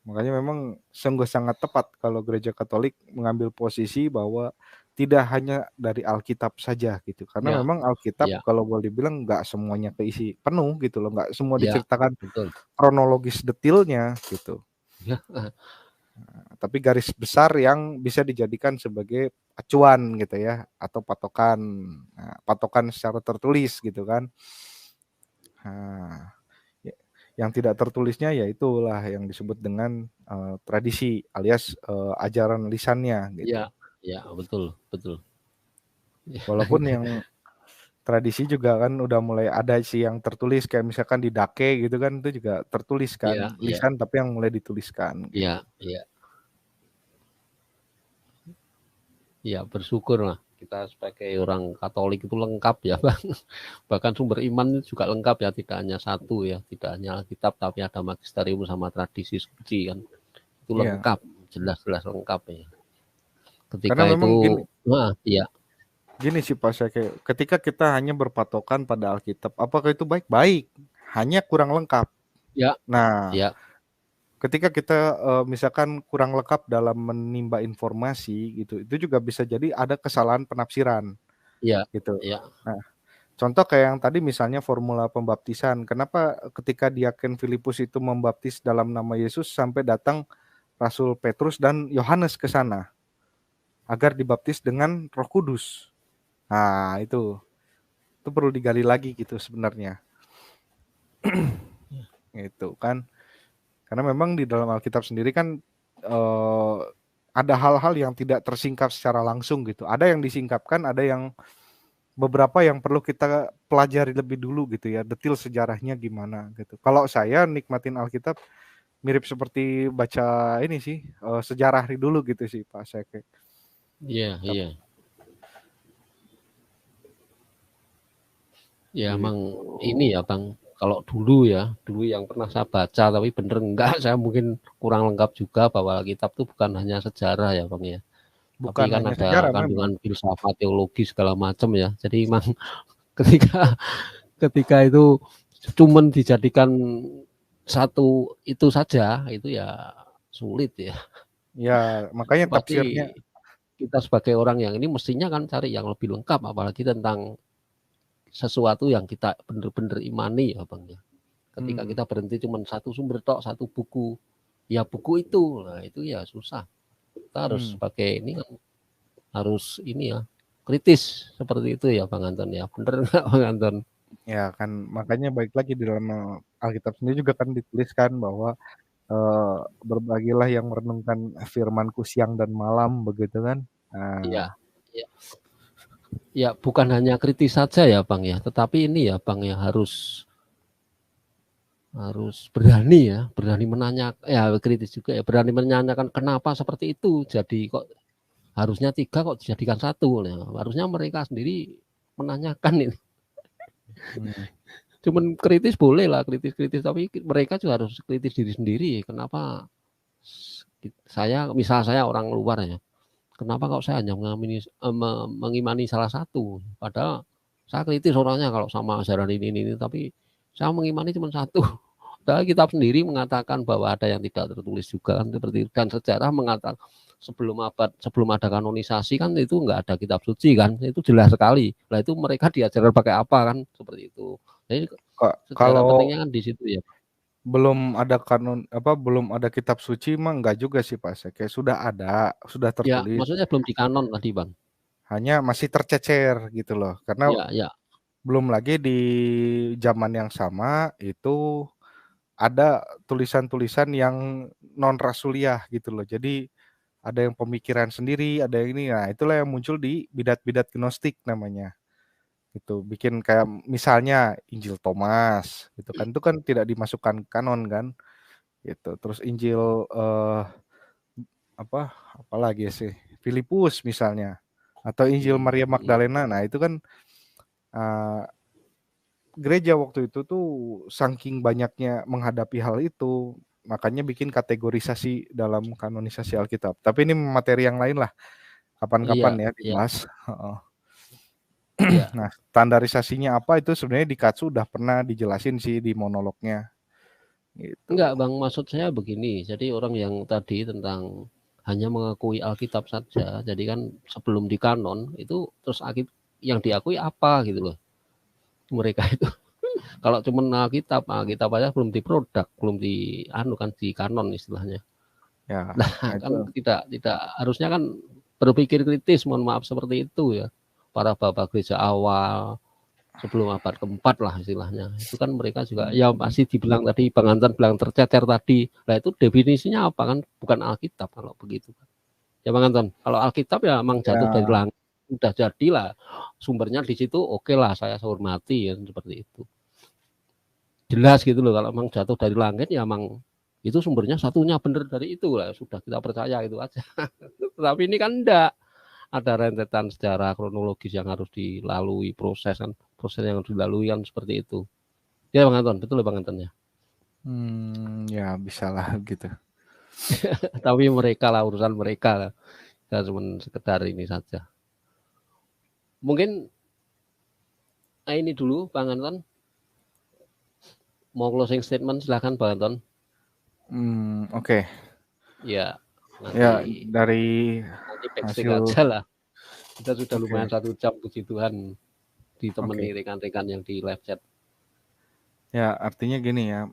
Makanya memang sungguh sangat tepat kalau Gereja Katolik mengambil posisi bahwa tidak hanya dari Alkitab saja gitu. Karena Ya, memang Alkitab ya, kalau boleh dibilang nggak semuanya keisi penuh gitu loh, nggak semua ya, diceritakan betul. kronologis detailnya gitu. Ya, Tapi garis besar yang bisa dijadikan sebagai acuan gitu ya atau patokan. Nah, patokan secara tertulis gitu kan. Nah, yang tidak tertulisnya ya itulah yang disebut dengan tradisi alias ajaran lisannya gitu. ya, ya, betul, betul. Walaupun yang tradisi juga kan udah mulai ada sih yang tertulis kayak misalkan di Dake gitu kan itu juga tertulis kan Ya, ya, lisan tapi yang mulai dituliskan gitu. ya, ya. Ya bersyukur lah kita sebagai orang Katolik itu lengkap ya Bang. Bahkan sumber iman juga lengkap ya, tidak hanya satu ya, tidak hanya Alkitab tapi ada magisterium sama tradisi suci kan. Itu Iya, lengkap, jelas-jelas lengkap ya. karena Ketika memang itu ya, gini sih Pak Syake, ketika kita hanya berpatokan pada Alkitab, apakah itu baik-baik? Hanya kurang lengkap. ya, Nah, ya, ketika kita misalkan kurang lengkap dalam menimba informasi gitu, itu juga bisa jadi ada kesalahan penafsiran ya, gitu. ya, Nah, contoh kayak yang tadi misalnya formula pembaptisan. Kenapa ketika Diaken Filipus itu membaptis dalam nama Yesus sampai datang Rasul Petrus dan Yohanes ke sana agar dibaptis dengan Roh Kudus. Nah, itu perlu digali lagi gitu sebenarnya. Itu kan. Karena memang di dalam Alkitab sendiri kan ada hal-hal yang tidak tersingkap secara langsung gitu. Ada yang disingkapkan, ada yang beberapa yang perlu kita pelajari lebih dulu gitu ya, detail sejarahnya gimana gitu. Kalau saya nikmatin Alkitab mirip seperti baca ini sih, sejarah dulu gitu sih Pak Seke. iya, iya. Ya Gitu. emang ini ya Bang, kalau dulu yang pernah saya baca tapi bener enggak, saya mungkin kurang lengkap juga bahwa kitab itu bukan hanya sejarah ya Bang ya. Tapi Bukan kan hanya ada sejarah memang. kandungan filsafat, teologi segala macam ya. Jadi emang ketika ketika itu cuman dijadikan satu itu saja, itu ya sulit ya. Ya, Itu makanya pasti tafsirnya. kita sebagai orang yang ini mestinya kan cari yang lebih lengkap, apalagi tentang sesuatu yang kita benar-benar imani ya Bang ya. Ketika Hmm, kita berhenti cuma satu sumber tok, satu buku, ya buku itu, nah itu ya susah. Kita harus hmm. pakai ini kan, harus ini ya, kritis seperti itu ya Bang Anton ya. Bener nggak Bang Anton? Ya kan, makanya baik lagi di dalam Alkitab sendiri juga kan dituliskan bahwa eh, berbagilah yang merenungkan firmanku siang dan malam begitu kan. Iya, Nah, ya, ya bukan hanya kritis saja ya Bang ya, tetapi ini ya Bang ya harus harus berani ya, berani menanya, ya kritis juga ya, berani menanyakan kenapa seperti itu. Jadi kok harusnya tiga kok dijadikan satu. Nah, harusnya mereka sendiri menanyakan ini. hmm, Cuman kritis boleh lah, kritis-kritis, tapi mereka juga harus kritis diri sendiri. Kenapa saya orang luar ya, kenapa kok saya hanya mengimani salah satu, padahal saya kritis orangnya kalau sama ajaran ini, tapi saya mengimani cuma satu. Padahal kitab sendiri mengatakan bahwa ada yang tidak tertulis juga kan seperti itu. Dan sejarah mengatakan sebelum ada kanonisasi kan itu enggak ada kitab suci kan, itu jelas sekali. Lah itu mereka diajarkan pakai apa kan seperti itu. Jadi sejarah kalau pentingnya kan di situ ya. belum ada kanon apa belum ada kitab suci mah enggak juga sih Pak Seke. Sudah ada, sudah Ya, tertulis, maksudnya belum di kanon tadi Bang. hanya masih tercecer gitu loh. Karena Ya, ya, belum lagi di zaman yang sama itu ada tulisan-tulisan yang non rasuliah gitu loh. Jadi ada yang pemikiran sendiri, ada yang ini. Nah, itulah yang muncul di bidat-bidat gnostik namanya. Gitu. Bikin kayak misalnya Injil Thomas gitu kan. Itu kan tidak dimasukkan kanon kan gitu. Terus Injil apa apalagi sih? Filipus misalnya atau Injil Maria Magdalena. Nah, itu kan uh, gereja waktu itu tuh saking banyaknya menghadapi hal itu, makanya bikin kategorisasi dalam kanonisasi Alkitab. Tapi ini materi yang lain lah, kapan-kapan iya, ya iya, dibahas. iya. Nah, standarisasinya apa itu sebenarnya di Katsu udah pernah dijelasin sih di monolognya gitu. Enggak, Bang, maksud saya begini. Jadi orang yang tadi tentang hanya mengakui Alkitab saja. Jadi kan sebelum di kanon itu terus yang diakui apa gitu loh. Mereka itu kalau cuma Alkitab, Alkitab aja belum diproduk, belum di anu kan di kanon istilahnya. Ya, Nah, nah itu kan tidak harusnya kan berpikir kritis, mohon maaf seperti itu ya. Para bapak gereja awal sebelum abad keempat lah istilahnya. Itu kan mereka juga ya masih dibilang tadi Bang Anton bilang tercecer tadi. Nah itu definisinya apa kan? Bukan Alkitab kalau begitu. Ya Bang Anton, kalau Alkitab ya emang jatuh dari ya langit udah jadilah sumbernya di situ oke lah saya hormati ya seperti itu. Jelas gitu loh kalau emang jatuh dari langit ya emang itu sumbernya satunya benar dari itu lah sudah kita percaya itu aja. Tapi ini kan enggak. ada rentetan sejarah kronologis yang harus dilalui, proses yang harus dilalui kan seperti itu. Ya Bang Anton, betul ya Bang Anton ya. Ya bisalah gitu. Tapi mereka lah urusan mereka lah. Kita cuma sekedar ini saja. Mungkin ini dulu Bang Anton. Mau closing statement silahkan Bang Anton. Oke. Ya, Ya nanti dari backstage hasil aja lah. Kita sudah lumayan oke. 1 jam, puji Tuhan, ditemani Oke. rekan-rekan yang di live chat. Ya artinya gini ya,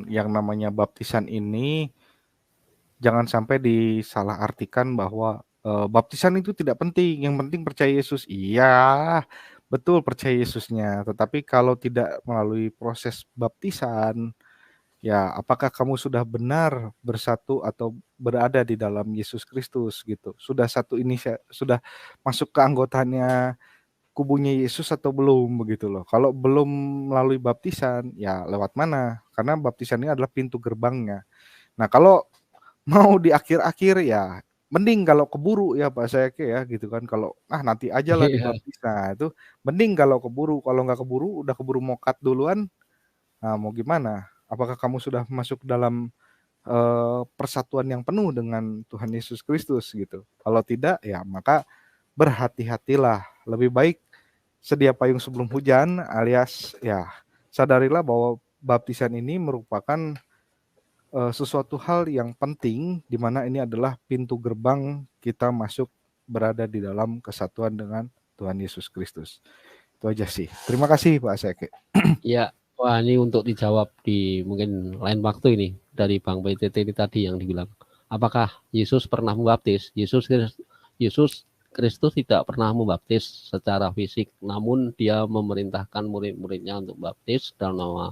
yang namanya baptisan ini jangan sampai disalahartikan bahwa baptisan itu tidak penting, yang penting percaya Yesus. Iya, betul percaya Yesusnya, tetapi kalau tidak melalui proses baptisan, ya apakah kamu sudah benar bersatu atau berada di dalam Yesus Kristus gitu? Sudah satu ini sudah masuk ke anggotanya kubunya Yesus atau belum begitu loh. Kalau belum melalui baptisan, ya lewat mana? Karena baptisan ini adalah pintu gerbangnya. Nah, kalau mau di akhir-akhir ya mending kalau keburu ya Pak Sayake ya gitu kan. Kalau nanti aja lah Iya. dibaptis. Nah, itu mending kalau keburu. Kalau nggak keburu, udah keburu mokat duluan. Nah, mau gimana? Apakah kamu sudah masuk dalam persatuan yang penuh dengan Tuhan Yesus Kristus gitu? Kalau tidak, ya maka berhati-hatilah. Lebih baik sedia payung sebelum hujan, alias ya sadarilah bahwa baptisan ini merupakan sesuatu hal yang penting, di mana ini adalah pintu gerbang kita masuk berada di dalam kesatuan dengan Tuhan Yesus Kristus. Itu aja sih. Terima kasih Pak Seke. Ya, wah ini untuk dijawab di mungkin lain waktu ini dari Bang PTT ini tadi yang dibilang. Apakah Yesus pernah membaptis? Yesus Kristus tidak pernah membaptis secara fisik, namun dia memerintahkan murid-muridnya untuk baptis dalam nama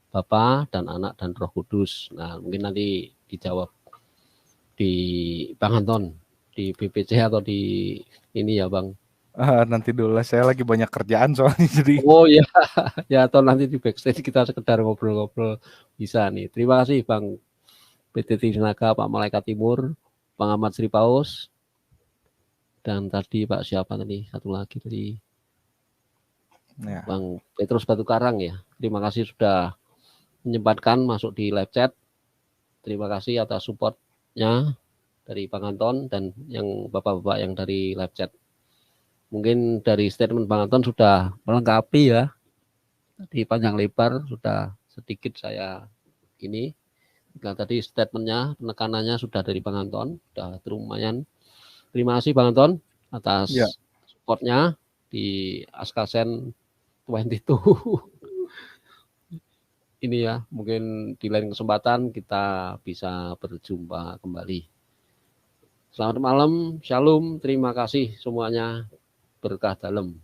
Bapa dan Anak dan Roh Kudus. Nah, mungkin nanti dijawab di Bang Anton, di BPC atau di ini ya Bang. Nanti dulu lah, saya lagi banyak kerjaan soalnya jadi. Oh ya, ya atau nanti di backstage kita sekedar ngobrol-ngobrol bisa nih. Terima kasih Bang PTT Naga, Pak Malaikat Timur, Bang Ahmad Sri Paus, dan tadi Pak siapa tadi? Satu lagi tadi Ya. Bang Petrus Batu Karang ya. Terima kasih sudah menyempatkan masuk di live chat. Terima kasih atas supportnya dari Bang Anton dan yang bapak-bapak yang dari live chat. Mungkin dari statement Bang Anton sudah melengkapi ya. Di panjang lebar sudah sedikit saya ini. Nah, tadi statementnya, penekanannya sudah dari Bang Anton, sudah lumayan. Terima kasih Bang Anton Ya. atas supportnya di Askasen 22. Ini ya, mungkin di lain kesempatan kita bisa berjumpa kembali. Selamat malam, shalom, terima kasih semuanya, berkah dalam.